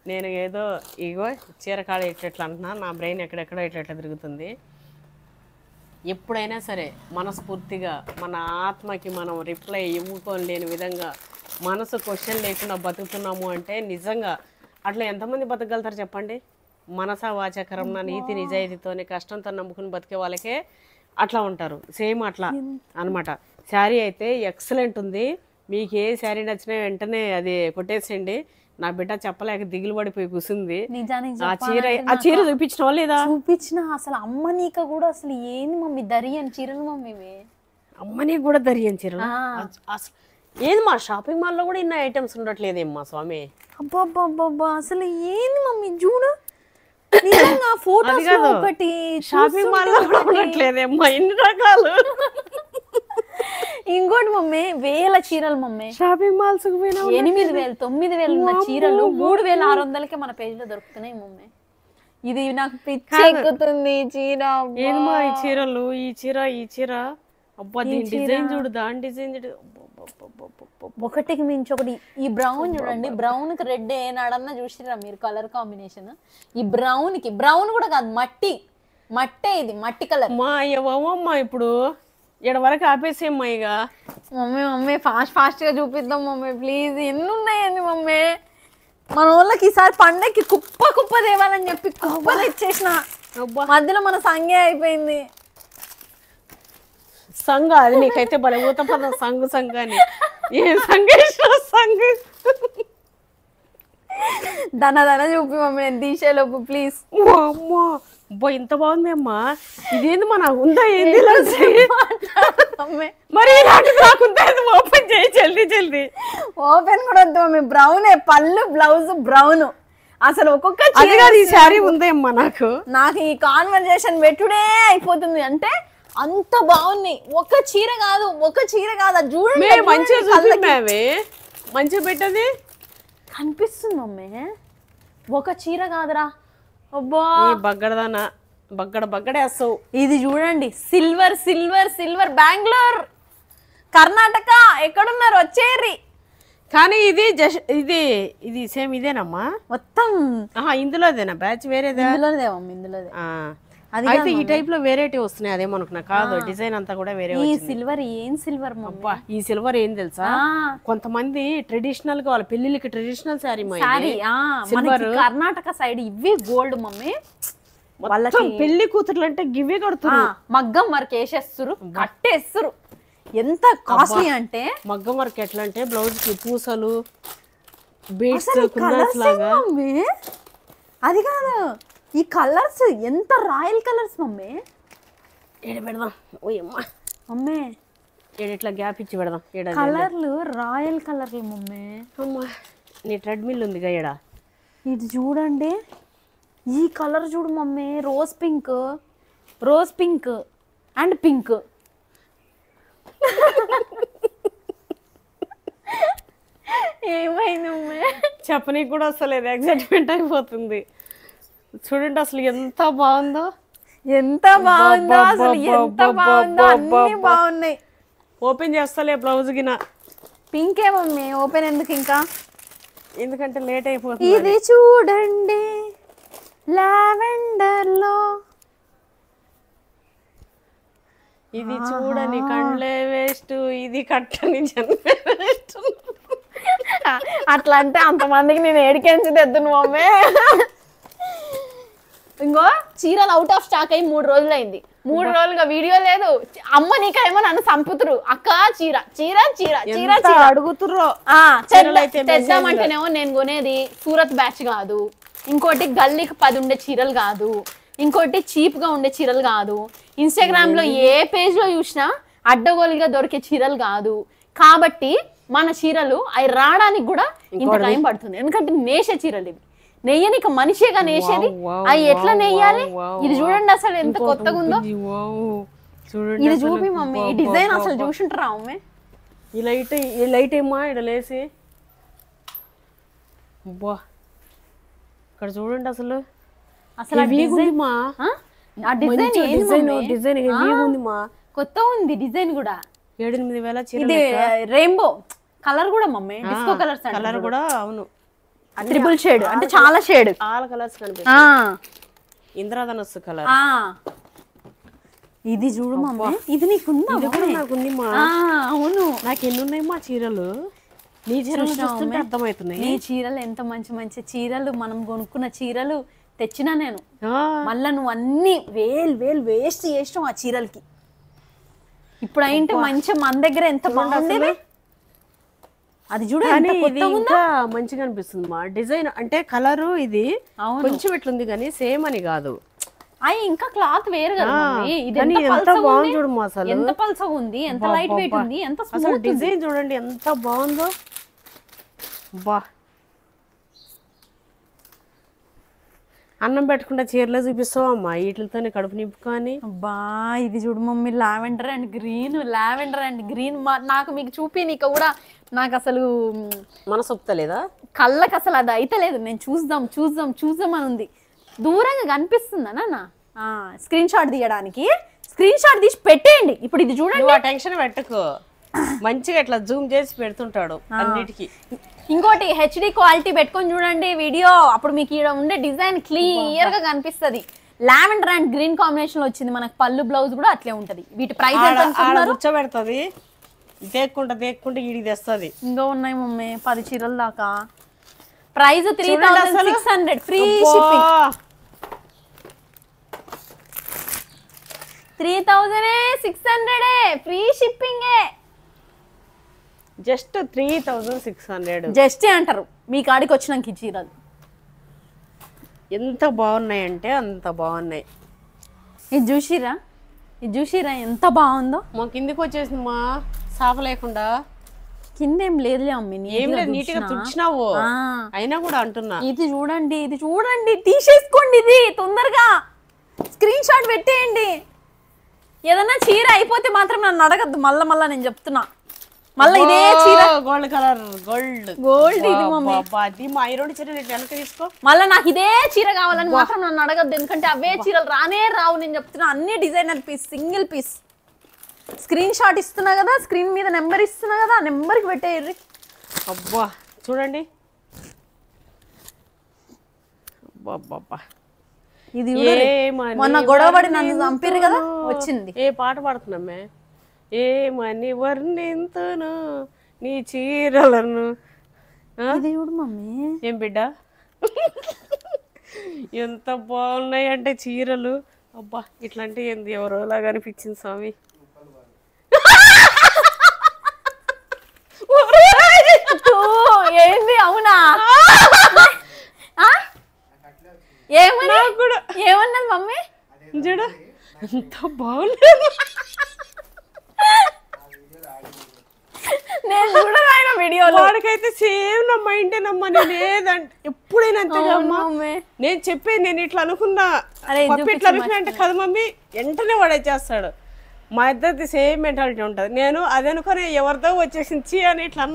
నేను ఏదో ఇగో చీరకాడ ఎట్లా అంటున్నా, నా బ్రెయిన్ ఎక్కడెక్కడో ఎట్లా తిరుగుతుంది. ఎప్పుడైనా సరే మనస్ఫూర్తిగా మన ఆత్మకి మనం రిప్లై ఇవ్వుకోలేని విధంగా మనసు క్వశ్చన్ లేకుండా బతుకుతున్నాము అంటే నిజంగా అట్లా ఎంతమంది బతకగలుగుతారు చెప్పండి? మనస వాచకరం నీతి నిజాయితీతోనే కష్టంతో నమ్ముకుని బతికే వాళ్ళకే అట్లా ఉంటారు. సేమ్ అట్లా అనమాట. శారీ అయితే ఎక్సలెంట్ ఉంది. మీకు ఏ శారీ నచ్చినా వెంటనే అది కొట్టేసేయండి. నా బిడ్డ చెప్పలేక దిగులు పడిపోయి కూర్చుంది. ఆ చీర చూపించిన లేదా? చూపించిన. అసలు అమ్మ నీక కూడా అసలు ఏంది మమ్మీ దరియని చీరలు మమ్మీ. అమ్మ నీకు కూడా దరియని చీరలు అసలు ఏంది? మా షాపింగ్ మాల్లో కూడా ఇన్ని ఐటమ్స్ ఉండట్లేదేమ్మా స్వామి. అబ్బా అసలు ఏంది మమ్మీ చూడు. ఫోటోస్ ఒకటి షాపింగ్ మాల్ లో ఉండట్లేదేమ్మా ఇన్ని రకాలు. ఇంకోటి మమ్మీ వేల చీరలు మమ్మీ, షాపింగ్ మాల్స్ కు పోయినా 8,000 9,000 ఉన్న చీరలు 3,600కే మన పేజ్ లో దొరుకుతున్నాయి మమ్మీ. ఇది నాకు పిచ్చి ఎక్కుతుంది చీర. ఏమా ఈ చీరలు, ఈ చీర అబ్బా దీని డిజైన్ చూడు, దాని డిజైన్ చూడు, ఒకటికి మించి ఒకటి. ఈ బ్రౌన్ చూడండి, బ్రౌన్ కి రెడ్ ఏనాడన్నా చూసిరా మీరు కలర్ కాంబినేషన్? ఈ బ్రౌన్ కి బ్రౌన్ కూడా కాదు, మట్టే, ఇది మట్టి కలర్. మా అయ్యమ్మా ఇప్పుడు ఇక్కడ వరకు ఆపేసేమ్మా ఇక. మమ్మీ ఫాస్ట్ గా చూపిద్దాం మమ్మీ ప్లీజ్. ఎన్ని ఉన్నాయండి మమ్మీ? మన వాళ్ళకి ఈసారి పండగకి కుప్ప తేవాలని చెప్పి కుప్ప తెచ్చేసిన, మధ్యలో మన సంగే అయిపోయింది. సంఘ అది నీకైతే భలే ఊత పదం, సంఘ అని. ఏ సంఘ దన చూపి మమ్మీ, నేను తీసేలోపు ప్లీజ్. అమ్మా అబ్బా ఇంత బాగుంది అమ్మా. ఇదేంది మన ఉందా ఏంది మరి రాకుందా? ఓపెన్ చేయి జల్దీ. ఓపెన్ కూడా వద్దు మమ్మీ, బ్రౌనే పళ్ళు బ్లౌజ్ బ్రౌన్. అసలు ఒక్కొక్క ఈ శారీ ఉందా అమ్మా? నాకు ఈ కాన్వర్జేషన్ పెట్టుడే అయిపోతుంది. అంటే అంత బాగున్నాయి. ఒక చీర కాదు చూడండి, మంచిగా పెట్టది కనిపిస్తుంది మమ్మీ. ఒక చీర కాదురా, అబ్బా బగ్గడదానా, బగ్గడేస్తావు. ఇది చూడండి, సిల్వర్ బెంగళూరు కర్ణాటక ఎక్కడున్నారు వచ్చేరి. కానీ ఇది సేమ్ ఇదేనమ్మా మొత్తం? ఇందులోదేనా బ్యాచ్? వేరేదే ఇందులోదే. అయితే ఈ టైప్ లో వెరైటీ వస్తున్నాయి, అదేమనుకున్నా. కాదు, డిజైన్ అంతా కూడా వేరే. ఈ సిల్వర్ ఏం సిల్వర్ అబ్బా, ఈ సిల్వర్ ఏం తెలుసా? కొంతమంది ట్రెడిషనల్ గా వాళ్ళ పెళ్లికి traditional sari silver. Karnataka side ఇవి గోల్డ్ మమ్మీ. వాళ్ళకి పెళ్లి కూతుర్లు అంటే గివ్వే కడుతున్నారు, మగ్గం వర్క్ వేసేస్తారు, కట్టేస్తారు. ఎంత కాస్ట్లీ అంటే మగ్గం వర్క్. ఎట్లా అంటే బ్లౌజ్ కి పూసలు, బీడ్స్, కుందన్స్ లాగా. అది కాదు, ఈ కలర్స్ ఎంత రాయల్ కలర్స్ మమ్మీ. పెడదాం మమ్మీ, ఇట్లా గ్యాప్ ఇచ్చి పెడదాం. కలర్లు రాయల్ కలర్లు మమ్మీ. అమ్మా నీ ట్రెడ్మిల్ ఉందిగా ఈడ. ఇది చూడండి, ఈ కలర్ చూడు mummy, rose pink and pink. ఏమైంది మమ్మీ? చెప్పనీకి కూడా అసలు ఎగ్జైట్మెంట్ అయిపోతుంది. చూడండి అసలు ఎంత బాగుందో, అన్ని బాగున్నాయి. ఓపెన్ చేస్తలే బ్లౌజ్ గిన. పింకే మమ్మీ, ఓపెన్ ఎందుకు ఇంకా? ఎందుకంటే లేట్ అయిపోతుంది. ఇది చూడండి లావెండర్ లో, ఇది చూడని కండ్లే వేస్ట్, ఇది కట్టని జన్మే వేస్ట్. అట్లా అంటే అంతమందికి నేను ఏడికెంచి తెద్దును మమ్మీ. ఇంకో చీరలు అవుట్ ఆఫ్ స్టాక్ అయ్యి 3 రోజులు అయింది. 3 రోజులుగా వీడియో లేదు. అమ్మ నీకేమో నన్ను చంపుతురు, అక్క చీర అడుగుతుర్రో. తెద్దామంటేనేమో నేను కొనేది సూరత్ బ్యాచ్ కాదు, ఇంకోటి గల్లీకి 10 ఉండే చీరలు కాదు, ఇంకోటి చీప్ గా ఉండే చీరలు కాదు, ఇన్స్టాగ్రామ్ లో ఏ పేజ్ లో చూసినా అడ్డగోలుగా దొరికే చీరలు కాదు. కాబట్టి మన చీరలు అవి రావడానికి కూడా ఇంత టైం పడుతుంది. ఎందుకంటే నేసే చీరలు ఇవి, నెయ్యనిక మనిషిగా నేసేది. అవి ఎట్లా నెయ్యాలి? ఇది చూడండి అసలు ఎంత కొత్తగా ఉందో. ఇది చూపి మమ్మీ, ఈ డిజైన్ అసలు చూసింటారా మమ్మీ? ఈ లైట్ ఏమా ఇక్కడ లేసి. అబ్బా ఇక్కడ చూడండి అసలు కొత్త ఉంది డిజైన్ కూడా. 7,000 చీర. ఇది రెయిన్బో కలర్ కూడా మమ్మీ, డిస్కో కలర్స్. కలర్ కూడా అవును, ట్రిపుల్ షేడ్ అంటే చాలా షేడ్, ఆల్ కలర్స్ కనిపిస్తాయి. ఇంద్రధనస్సు కలర్. ఇది చూడు మమ్మీ, ఇది నీకుందా? నాకుంది మా. అవును, నాకు ఎన్ని ఉన్నాయి మా చీరలు. నీ చీరలు చూస్తుంటే అర్థమవుతున్నాయి. నీ చీరలు ఎంత మంచి మంచి చీరలు, మనం కొనుక్కున్న చీరలు తెచ్చినా నేను. మళ్ళా నువ్వు అన్ని వేలు వేస్ట్ చేసినావు ఆ చీరలకి. ఇప్పుడు అయింటే మంచి మన దగ్గర ఎంత బాగుండేది. అది చూడండి ఇంకా మంచిగా అనిపిస్తుంది మా డిజైన్. అంటే కలరు ఇది కొంచెం ఎట్లుంది కానీ సేమ్ అని కాదు. అయ్యి ఇంకా క్లాత్ వేరు కదా. ఎంత బాగుంది చూడు మా. అసలు ఎంత పల్సగా ఉంది, ఎంత లైట్ వెయిట్ ఉంది, ఎంత అసలు డిజైన్ చూడండి ఎంత బాగుందో. బా అన్నం పెట్టకుండా చీరలో చూపిస్తావమ్మా వీటితోనే కడుపు నింపుకొని. అబ్బా ఇది చూడు మమ్మీ, లావెండర్ అండ్ గ్రీన్ నాకు మీకు చూపి నీకు కూడా నాకు అసలు మనసు ఒప్పుతలేదా? కళ్ళకి అసలు అది అయితే లేదు. నేను చూద్దాం అని ఉంది. దూరంగా కనిపిస్తుందా నాన్న? స్క్రీన్ షాట్ తీయడానికి స్క్రీన్ షాట్ తీసి పెట్టేయండి. ఇప్పుడు ఇది చూడండి. టెన్షన్ పెట్టుకో, మంచిగా ఇట్లా జూమ్ చేసి పెడుతుంటాడు అన్నిటికీ. ఇంకోటి హెచ్డి క్వాలిటీ పెట్టుకొని చూడండి వీడియో, అప్పుడు మీకు ఇక్కడ ఉండే డిజైన్ క్లియర్ గా కనిపిస్తుంది. లావెండర్ అండ్ గ్రీన్ కాంబినేషన్ లో వచ్చింది మనకు. పళ్ళు బ్లౌజ్ కూడా అట్లే ఉంటది. వీటి ప్రైస్ ఎంత అనుకుంటున్నారు? కూర్చోబెడుతుంది, దేక్కుంటే ఈడికి తెస్తుంది. ఇంకా ఉన్నాయి మమ్మీ 10 చీరల దాకా. Price 3600, free shipping. 3600 free shipping. Just 3600 just అంటారు మీ కాడికి వచ్చినాక ఈ చీరలు. ఎంత బాగున్నాయంటే అంత బాగున్నాయి. ఇది చూసిరా ఎంత బాగుందో. మా కిందికి వచ్చేసింది మా సాఫ లేకుండా. కింద ఏం లేదులే అమ్మి, ఏం లేదు, నీట్ గా తుడిచినావు అయినా కూడా అంటున్నా. ఇది చూడండి తీసేసుకోండి. ఇది తొందరగా స్క్రీన్ షాట్ పెట్టేయండి. ఏదన్నా చీర అయిపోతే మాత్రం నన్ను అడగద్దు మళ్ళా నేను చెప్తున్నా. మళ్ళీ ఇదే చీర గోల్డ్ కలర్, గోల్డ్ ఇది మమ్మీ. అది మా ఐరోడి చీర వెనక తీసుకో. మళ్ళీ నాకు ఇదే చీర కావాలని మాత్రం నన్ను అడగద్దు, ఎందుకంటే అవే చీరలు రానే రావు. నేను చెప్తున్నా అన్ని designer piece, single piece. Screen shot ఇస్తున్నా కదా, స్క్రీన్ మీద నెంబర్ ఇస్తున్నా కదా, ఆ నెంబర్కి పెట్టేయండి. అబ్బా చూడండి, అబ్బా ఇది మొన్న గొడవపడి నన్ను చంపిరు కదా, వచ్చింది. ఏ పాట పాడుతున్నామే? ఏమని వర్ణింతును నీ చీరలను. ఇది చూడు మమ్మీ. ఏం బిడ్డ ఎంత బాగున్నాయి అంటే చీరలు. అబ్బా ఇట్లాంటి ఏంది ఎవరోలాగా అనిపించింది స్వామి. ఏంది అవునా? ఏమన్నది మమ్మీ? చూడ ఎంత బాగుంది. నేను చూడగా వీడియోలో వాడికైతే సేమ్ నా మైండేనమ్మా. నేను ఏదంటే ఎప్పుడైనా అంతేమ్మా. నేను చెప్పేది నేను ఇట్లా అనుకున్నా, ఇట్లా అనుకున్నా అంటే కదా మమ్మీ, వెంటనే వాడు చేస్తాడు. మా ఇద్దరిది సేమ్ మెంటాలిటీ ఉంటుంది. నేను అది అనుకుని ఎవరితో వచ్చేసింది అని ఇట్లా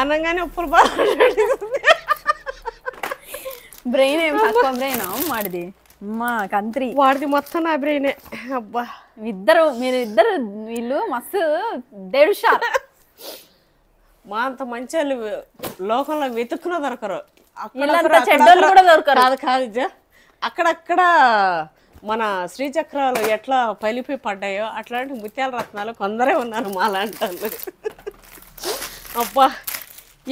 అనగానే ఉప్పులు బాగా బ్రెయిన్ ఏం తక్కువ బ్రెయిన్ వాడిది. అమ్మా కంత్రి వాడిది మొత్తం నా బ్రెయినే. అబ్బా మీరిద్దరు వీళ్ళు మస్తు దేడుషారు. మా అంత మంచి లోకంలో వెతుక్కున దొరకరు. చెడ్డోళ్ళు కూడా దొరకరు. కాదు అక్కడక్కడ మన శ్రీచక్రాలు ఎట్లా పలిపి పడ్డాయో అట్లాంటి ముత్యాల రత్నాలు కొందరే ఉన్నారు మా లాంటి. అబ్బా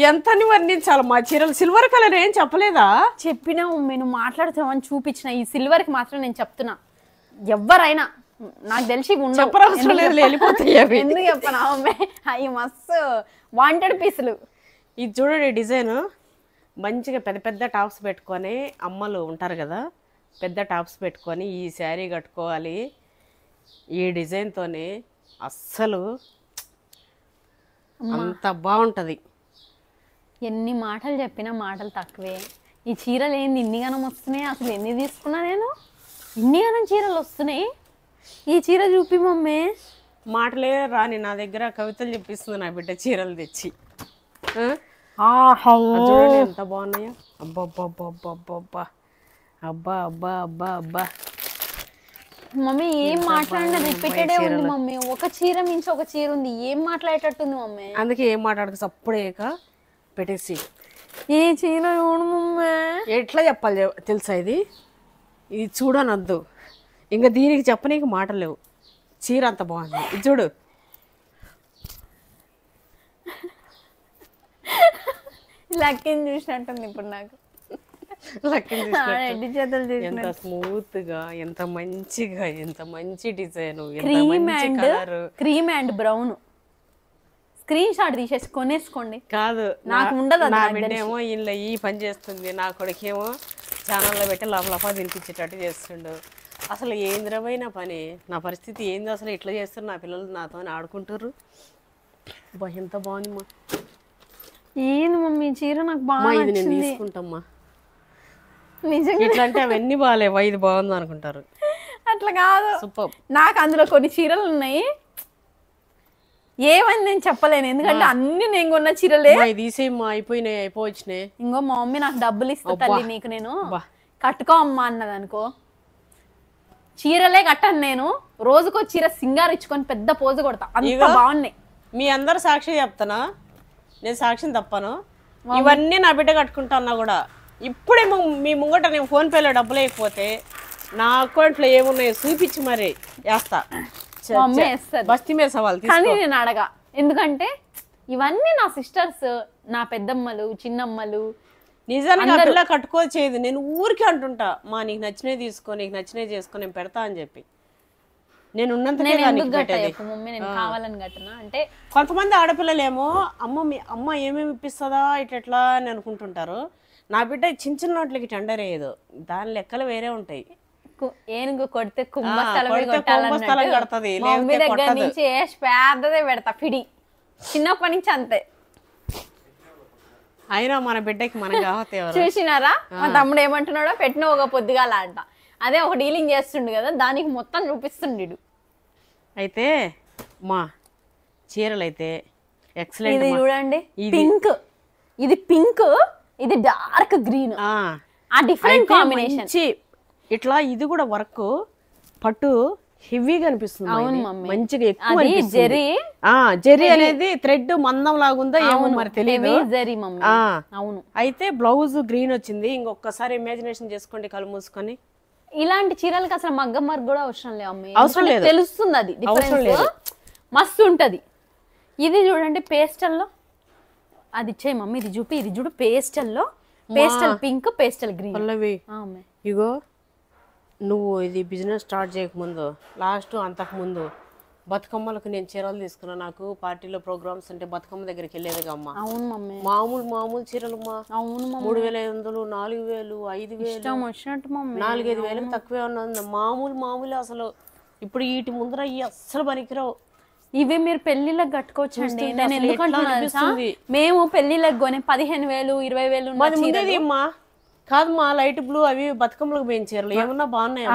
ఎంతని వర్ణించాలి మా చీరలు. సిల్వర్ కలర్ ఏం చెప్పలేదా? చెప్పినా నేను మాట్లాడుతామని చూపించిన. ఈ సిల్వర్ కి మాత్రం నేను చెప్తున్నా, ఎవరైనా నాకు తెలిసి చెప్పనవసరం లేదు, వెళ్ళిపోతాయి. ఎందుకు చెప్పనా అవి మస్తు వాంటెడ్ పీసులు. ఇది చూడండి డిజైన్. మంచిగా పెద్ద పెద్ద టాప్స్ పెట్టుకొని అమ్మలు ఉంటారు కదా, పెద్ద టాప్స్ పెట్టుకొని ఈ శారీ కట్టుకోవాలి ఈ డిజైన్తోనే. అస్సలు అంత బాగుంటుంది. ఎన్ని మాటలు చెప్పినా మాటలు తక్కువే. ఈ చీరలు ఏంది ఇన్నిగానం వస్తున్నాయి? అసలు ఎన్ని తీసుకున్నా నేను? ఇన్నిగానం చీరలు వస్తున్నాయి. ఈ చీర చూపి మమ్మీ. మాటలే రాని నా దగ్గర కవితలు చెప్పిస్తుంది నా బిడ్డ చీరలు తెచ్చి. చూడండి ఎంత బాగున్నాయో. అబ్బా అబ్బా అబ్బా అబ్బా అబ్బా అబ్బా అబ్బా అబ్బా. మమ్మీ ఏం మాట్లాడినా రిపీటెడే ఉంది మమ్మీ. ఒక చీర మించి ఒక చీర ఉంది. ఏం మాట్లాడేటట్టుంది మమ్మీ. అందుకే ఏం మాట్లాడక సప్పుడేక పెట్టేసి ఈ చీర చూడు మమ్మీ. ఎట్లా చెప్పాలి తెలుసా? ఇది చూడనొద్దు, ఇంకా దీనికి చెప్పనీకి మాటలు లేవు. చీర అంత బాగుంది. ఇది చూడు. లక్కీని చూసినట్టుంది ఇప్పుడు నాకు. ఎంత స్మూత్ గా, ఎంత మంచిగా, ఎంత మంచి design. Cream and brown. Screen shot తీసేసి కొనేసుకోండి. కాదు నాకు ఉండదు. నా బిడ్డేమో ఇంట్లో ఈ పని చేస్తుంది, నా కొడుకేమో ఛానల్లో పెట్టి లోపల తినిపించేటట్టు చేస్తుండు. అసలు ఏంద్రమైన పని. నా పరిస్థితి ఏంది అసలు? ఇట్లా చేస్తారు నా పిల్లలు, నాతో ఆడుకుంటారు. ఎంత బాగుంది. ఏంది మమ్మీ చీర నాకు బాగా ఇది నేను తీసుకుంటామ్మా. నిజంగా ఇట్లా అంటే అవన్నీ బాగాలేవా ఇది బాగుంది అనుకుంటారు. అట్లా కాదు, సూపర్. నాకు అందులో కొన్ని చీరలు ఉన్నాయి ఏమని నేను చెప్పలేను, ఎందుకంటే అన్ని నేను కొన్న చీరలే. ఇది తీసేయమ్మా, అయిపోయినాయి, అయిపోవచ్చినాయి. ఇంకో మా మమ్మీ నాకు డబ్బులు ఇస్తా తల్లి నీకు నేను కట్టుకో అమ్మా అన్నది అనుకో, చీరలే కట్టను నేను, రోజుకో చీర సింగారు ఇచ్చుకొని పెద్ద పోజు కొడతా, అంత బాగున్నాయి. మీ అందరు సాక్షి చెప్తానా, నేను సాక్షిని తప్పను. ఇవన్నీ నా బిడ్డ కట్టుకుంటాన్నా కూడా. ఇప్పుడే మీ ముంగట నేను ఫోన్పేలో డబ్బులు వేయకపోతే నా అకౌంట్లో ఏమున్నాయో చూపించి మరి వేస్తా. మమ్మీ వేస్తుంది బస్తీ మీద సవాల్. కానీ నేను అడగా, ఎందుకంటే ఇవన్నీ నా సిస్టర్స్, నా పెద్దమ్మలు చిన్నమ్మలు. నిజానికి ఆ పిల్ల కట్టుకోదు చేయదు, నేను ఊరికి అంటుంటా మా నీకు నచ్చినవి తీసుకో, నీకు నచ్చినవి చేసుకో, నేను పెడతా అని చెప్పి. నేను ఉన్నంత మమ్మీ నేను కావాలని కట్టనా అంటే, కొంతమంది ఆడపిల్లలేమో అమ్మ ఏమేమి ఇప్పిస్తుందా ఇట్లా అని అనుకుంటుంటారు. నా బిడ్డ చిన్న చిన్న నోట్లకి టెండర్ వేయదు, దాని లెక్కలు వేరే ఉంటాయి. ఏనుగు కొడితే కుంభస్థలం కడతది, మమ్మీ దగ్గర నుంచి పెద్దదే పెడతా పిడి, చిన్నప్పటి నుంచి అంతే. అయినా మన బిడ్డకి మన చూసినారా మా తమ్ముడు ఏమంటున్నాడో, పెట్టిన ఒక పొద్దుగాల అంట, అదే ఒక డీలింగ్ చేస్తుండు కదా దానికి మొత్తం చూపిస్తుండు. అయితే మా చీరలు అయితే ఎక్సలెంట్. ఇది చూడండి పింక్, ఇది పింక్, ఇది డార్క్ గ్రీన్, ఆ డిఫరెంట్ కాంబినేషన్. ఇట్లా ఇది కూడా వర్క్ పట్టు హెవీగా అనిపిస్తుంది, మంచిగా ఎక్కువ జెరీ అనేది థ్రెడ్ మందం లాగుందా ఏమో మరి తెలియదు. అవును. అయితే బ్లౌజ్ గ్రీన్ వచ్చింది. ఇంకొకసారి ఇమాజినేషన్ చేసుకోండి కళ్ళు మూసుకొని. ఇలాంటి చీరలకి అసలు మగ్గం వర్క్ కూడా అవసరం లేదు అమ్మాయి, అవసరం లేదు, తెలుస్తుంది అది మస్తు ఉంటది. ఇది చూడండి పేస్టల్లో, అది ఇచ్చే మమ్మీ, ఇది చూపి, ఇది చూడు పేస్టల్లో, పేస్టల్ పింక్, పేస్టల్ గ్రీన్. ఇగో నువ్వు ఇది బిజినెస్ స్టార్ట్ చేయకముందు లాస్ట్ అంతకుముందు బతుకమ్మలకు నేను చీరలు తీసుకున్నా. నాకు పార్టీలో ప్రోగ్రామ్స్ అంటే బతుకమ్మ దగ్గరికి వెళ్ళేదిగా అమ్మ. అవును మమ్మీ. మామూలు చీరలు అమ్మా. అవును. 3500, 4000, 5000, 4-5 తక్కువే ఉన్నది. మామూలు అసలు. ఇప్పుడు వీటి ముందర ఈ అస్సలు పనికిరావు. ఇవి మీరు పెళ్లిళ్ళకి కట్టుకోవచ్చండి. నేను ఎందుకంటే మేము పెళ్లిళ్ళకి కొని 15,000, 20,000 ఉండేది అమ్మా. కాదు మా లైట్ బ్లూ అవి బతుకమ్మలకు పోయిన చీరలు ఏమన్నా బాగున్నాయా?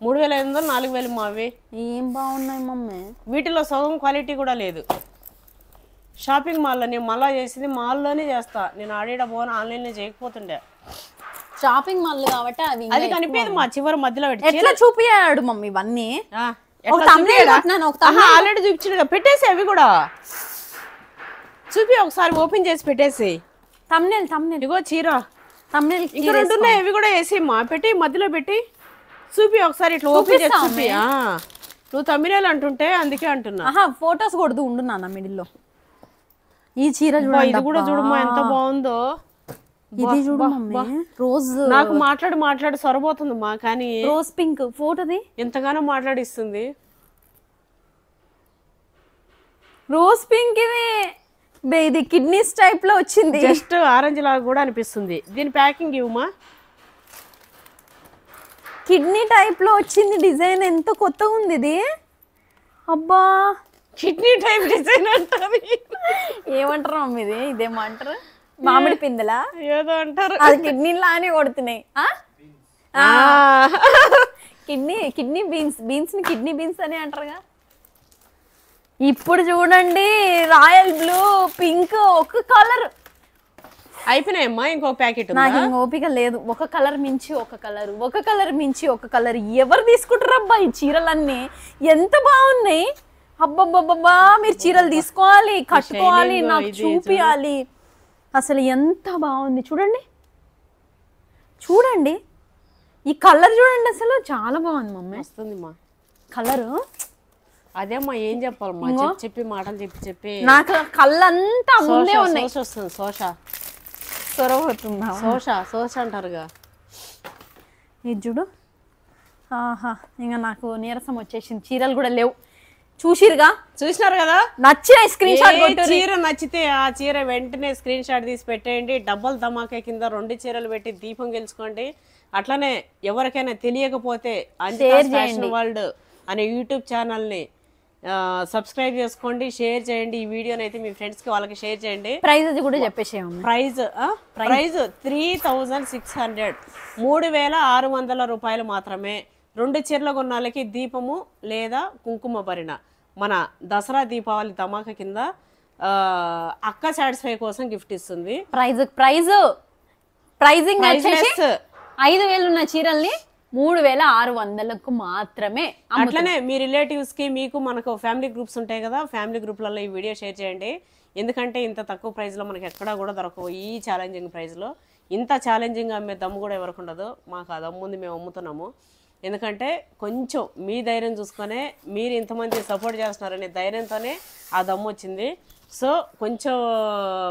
3,500, 4,000 మావి. ఏం బాగున్నాయి మమ్మీ. వీటిలో సగం క్వాలిటీ కూడా లేదు. షాపింగ్ మాల్లో నేను మళ్ళా చేసింది మాల్లోనే చేస్తా. నేను ఆడేడ పోను, ఆన్లైన్లో చేయకపోతుండే. షాపింగ్ మాల్ కాబట్టి అది కనిపించదు మా చివరి మధ్యలో పెట్టి. ఎట్లా చూపియాడు మమ్మీ ఇవన్నీ? ఆల్రెడీ చూపించాడు, పెట్టేసి అవి కూడా చూపి ఒకసారి ఓపెన్ చేసి పెట్టేసి. తమ్నెల్ ఇగో చీర ఇంకా 2 ఉన్నాయి, అవి కూడా వేసి మా పెట్టి మధ్యలో పెట్టి చూపి ఒకసారి ఇట్లా ఓపెన్ చేసి చూపి. నువ్వు తమిళనాడు అంటుంటే అందుకే అంటున్నా. ఫొటోస్ కొడుతూ ఉండున్నా మిడిల్లో. ఈ చీర ఇది కూడా చూడమ్మా ఎంత బాగుందో. ఇది చూడు రోజ్. నాకు మాట్లాడి సొరబోతుందమ్మా, కానీ రోజ్ పింక్ ఫోటోది ఎంతగానో మాట్లాడిస్తుంది. రోజ్ పింక్ ఇది కిడ్నీస్ టైప్ లో వచ్చింది, జస్ట్ ఆరెంజ్ లాగా కూడా అనిపిస్తుంది. దీని ప్యాకింగ్ ఇవ్వమా. కిడ్నీ టైప్ లో వచ్చింది డిజైన్, ఎంత కొత్తగా ఉంది ఇది. అబ్బా కిడ్నీ టైప్ డిజైన్ అంటారు. ఏమంటారు మమ్మీ ఇది? ఇదేమంటారు? మామిడి పిందెలా ఏదో అంటారు. అది కిడ్నీ లానే కొడుతున్నాయి. కిడ్నీ బీన్స్ ని కిడ్నీ బీన్స్ అని అంటారుగా. ఇప్పుడు చూడండి రాయల్ బ్లూ, పింక్, ఒక కలర్ అయిపోయినాయమ్మా. ఇంకో ప్యాకెట్. నాకు ఇంక ఓపిక లేదు. ఒక కలర్ మించి ఒక కలర్, ఒక కలర్ మించి ఒక కలర్. ఎవరు తీసుకుంటారు అబ్బా ఈ చీరలన్నీ? ఎంత బాగున్నాయి అబ్బబ్బబ్బా. మీరు చీరలు తీసుకోవాలి, కట్టుకోవాలి, నాకు చూపియాలి. అసలు ఎంత బాగుంది చూడండి ఈ కలర్ చూడండి, అసలు చాలా బాగుంది మమ్మీ. వస్తుంది మా కలరు. అదేమ్మా ఏం చెప్పాలమ్మా, చెప్పి మాటలు చెప్పి నాకు కళ్ళంతా ముందే ఉన్నాయి. వస్తుంది సొరవుతుందా? సోష అంటారుగా. ఇది చూడు. ఇంకా నాకు నీరసం వచ్చేసింది, చీరలు కూడా లేవు. చూసినారు కదా, నచ్చిన స్క్రీన్ షాట్. చీర నచ్చితే ఆ చీర వెంటనే స్క్రీన్ షాట్ తీసి పెట్టేయండి. డబ్బులు ధమాకా కింద 2 చీరలు పెట్టి దీపం గెలుచుకోండి. అట్లనే ఎవరికైనా తెలియకపోతే ఫ్యాషన్ వరల్డ్ అనే యూట్యూబ్ ఛానల్ని సబ్స్క్రైబ్ చేసుకోండి, షేర్ చేయండి. ఈ వీడియోని అయితే మీ ఫ్రెండ్స్కి వాళ్ళకి షేర్ చేయండి. ప్రైస్ అది కూడా చెప్పేసేయండి. ప్రైజ్ 3600, 3600 రూపాయలు మాత్రమే. 2 చీరల కొన్నాళ్ళకి దీపము లేదా కుంకుమ భరిణ మన దసరా దీపావళి ధమాకా కింద అక్క సాటిస్ఫై కోసం గిఫ్ట్ ఇస్తుంది. ప్రైజింగ్ 5,000 ఉన్న చీరల్ని 3,600కు మాత్రమే. అట్లనే మీ రిలేటివ్స్ కి మీకు మనకు ఫ్యామిలీ గ్రూప్స్ ఉంటాయి కదా, ఫ్యామిలీ గ్రూప్లలో ఈ వీడియో షేర్ చేయండి. ఎందుకంటే ఇంత తక్కువ ప్రైస్ లో మనకి ఎక్కడా కూడా దొరకవు. ఈ ఛాలెంజింగ్ ప్రైస్ లో ఇంత ఛాలెంజింగ్ అమ్మే దమ్ము కూడా ఎవరికి ఉండదు. మాకు ఆ దమ్ము ఉంది, మేము అమ్ముతున్నాము. ఎందుకంటే కొంచెం మీ ధైర్యం చూసుకొనే మీరు ఇంతమంది సపోర్ట్ చేస్తున్నారనే ధైర్యంతోనే ఆ దమ్ము వచ్చింది. సో కొంచెం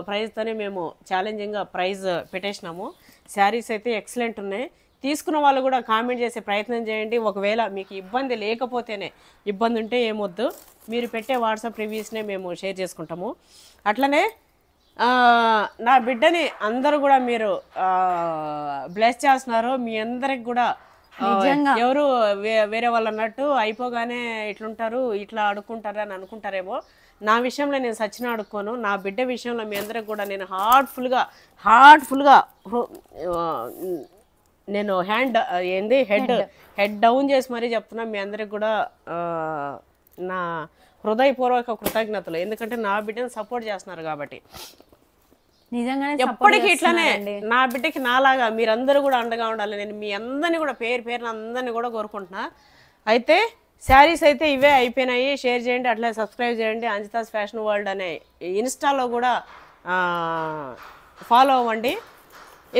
ప్రైజ్తోనే మేము ఛాలెంజింగ్గా ప్రైజ్ పెట్టేసినాము. శారీస్ అయితే ఎక్సలెంట్ ఉన్నాయి. తీసుకున్న వాళ్ళు కూడా కామెంట్ చేసే ప్రయత్నం చేయండి. ఒకవేళ మీకు ఇబ్బంది లేకపోతేనే, ఇబ్బంది ఉంటే ఏమొద్దు, మీరు పెట్టే వాట్సాప్ రివ్యూస్నే మేము షేర్ చేసుకుంటాము. అట్లనే నా బిడ్డని అందరూ కూడా మీరు బ్లెస్ చేస్తున్నారు. మీ అందరికి కూడా ఎవరు వేరే వాళ్ళు అన్నట్టు అయిపోగానే ఇట్లుంటారు, ఇట్లా అడుక్కుంటారు అని అనుకుంటారేమో. నా విషయంలో నేను సచిన అడుక్కోను. నా బిడ్డ విషయంలో మీ అందరికి కూడా నేను హార్ట్ఫుల్గా నేను హెడ్ డౌన్ చేసి మరీ చెప్తున్నా. మీ అందరికి కూడా నా హృదయపూర్వక కృతజ్ఞతలు. ఎందుకంటే నా బిడ్డను సపోర్ట్ చేస్తున్నారు కాబట్టి. నిజంగానే ఎప్పటికీ ఇట్లానే నా బిడ్డకి నాలాగా మీరందరూ కూడా అండగా ఉండాలి. నేను మీ అందరినీ కూడా పేరున అందరినీ కూడా కోరుకుంటున్నా. అయితే శారీస్ అయితే ఇవే అయిపోయినాయి. షేర్ చేయండి, అట్లా సబ్స్క్రైబ్ చేయండి. అంజితాస్ ఫ్యాషన్ వరల్డ్ అనే ఇన్స్టాలో కూడా ఫాలో అవ్వండి.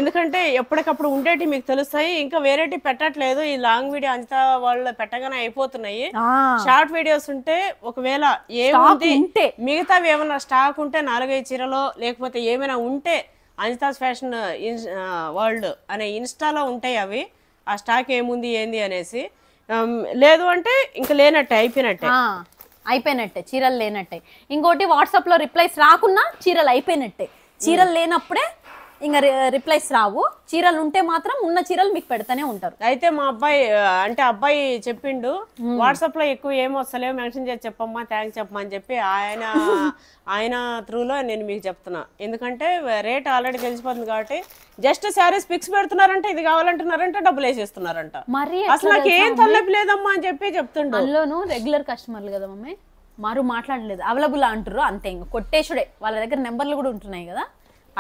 ఎందుకంటే ఎప్పటికప్పుడు ఉండేటి మీకు తెలుస్తాయి. ఇంకా వేరేటి పెట్టట్లేదు. ఈ లాంగ్ వీడియో అంజితా వాళ్ళు పెట్టగానే అయిపోతున్నాయి. షార్ట్ వీడియోస్ ఉంటే ఒకవేళ ఏముంది మిగతావి ఏమైనా స్టాక్ ఉంటే 4-5 చీరలో లేకపోతే ఏమైనా ఉంటే అంజితాస్ ఫ్యాషన్ వరల్డ్ అనే ఇన్స్టాలో ఉంటాయి. అవి ఆ స్టాక్ ఏముంది ఏంది అనేసి. లేదు అంటే ఇంకా లేనట్టే, అయిపోయినట్టే చీరలు లేనట్టే. ఇంకోటి వాట్సాప్ లో రిప్లైస్ రాకున్నా చీరలు అయిపోయినట్టే. చీరలు లేనప్పుడే ఇంకా రిప్లైస్ రావు. చీరలు ఉంటే మాత్రం ఉన్న చీరలు మీకు పెడతానే ఉంటారు. అయితే మా అబ్బాయి చెప్పిండు, వాట్సాప్ లో ఎక్కువ ఏమి వస్తలేవు, మెన్షన్ చేసి చెప్పమ్మా, థ్యాంక్స్ చెప్పమ్మా అని చెప్పి ఆయన త్రూలో నేను మీకు చెప్తున్నా. ఎందుకంటే రేట్ ఆల్రెడీ తెలిసిపోతుంది కాబట్టి. జస్ట్ శారీస్ పిక్స్ పెడుతున్నారంటే ఇది కావాలంటున్నారంటే డబ్బులు వేసేస్తున్నారంట. మరి అసలు నాకు ఏం తలనొప్పి లేదమ్మా అని చెప్పి చెప్తుండు. అందులోనూ రెగ్యులర్ కస్టమర్లు కదా మమ్మీ, మాట్లాడలేదు, అవైలబుల్ అంటారు అంతే. ఇంకా కొట్టేసుడే. వాళ్ళ దగ్గర నెంబర్లు కూడా ఉంటున్నాయి కదా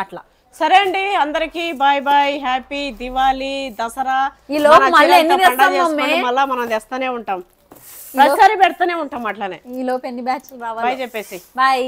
అట్లా. సరే అండి, అందరికి bye bye, happy Diwali, Dasara. మళ్ళా మనం తెస్తానే ఉంటాం, ప్రతిసారి పెడతానే ఉంటాం. అట్లానే ఈ లోపు ఎన్ని బ్యాచ్లు రావాలి బాయ్ చెప్పేసి బాయ్.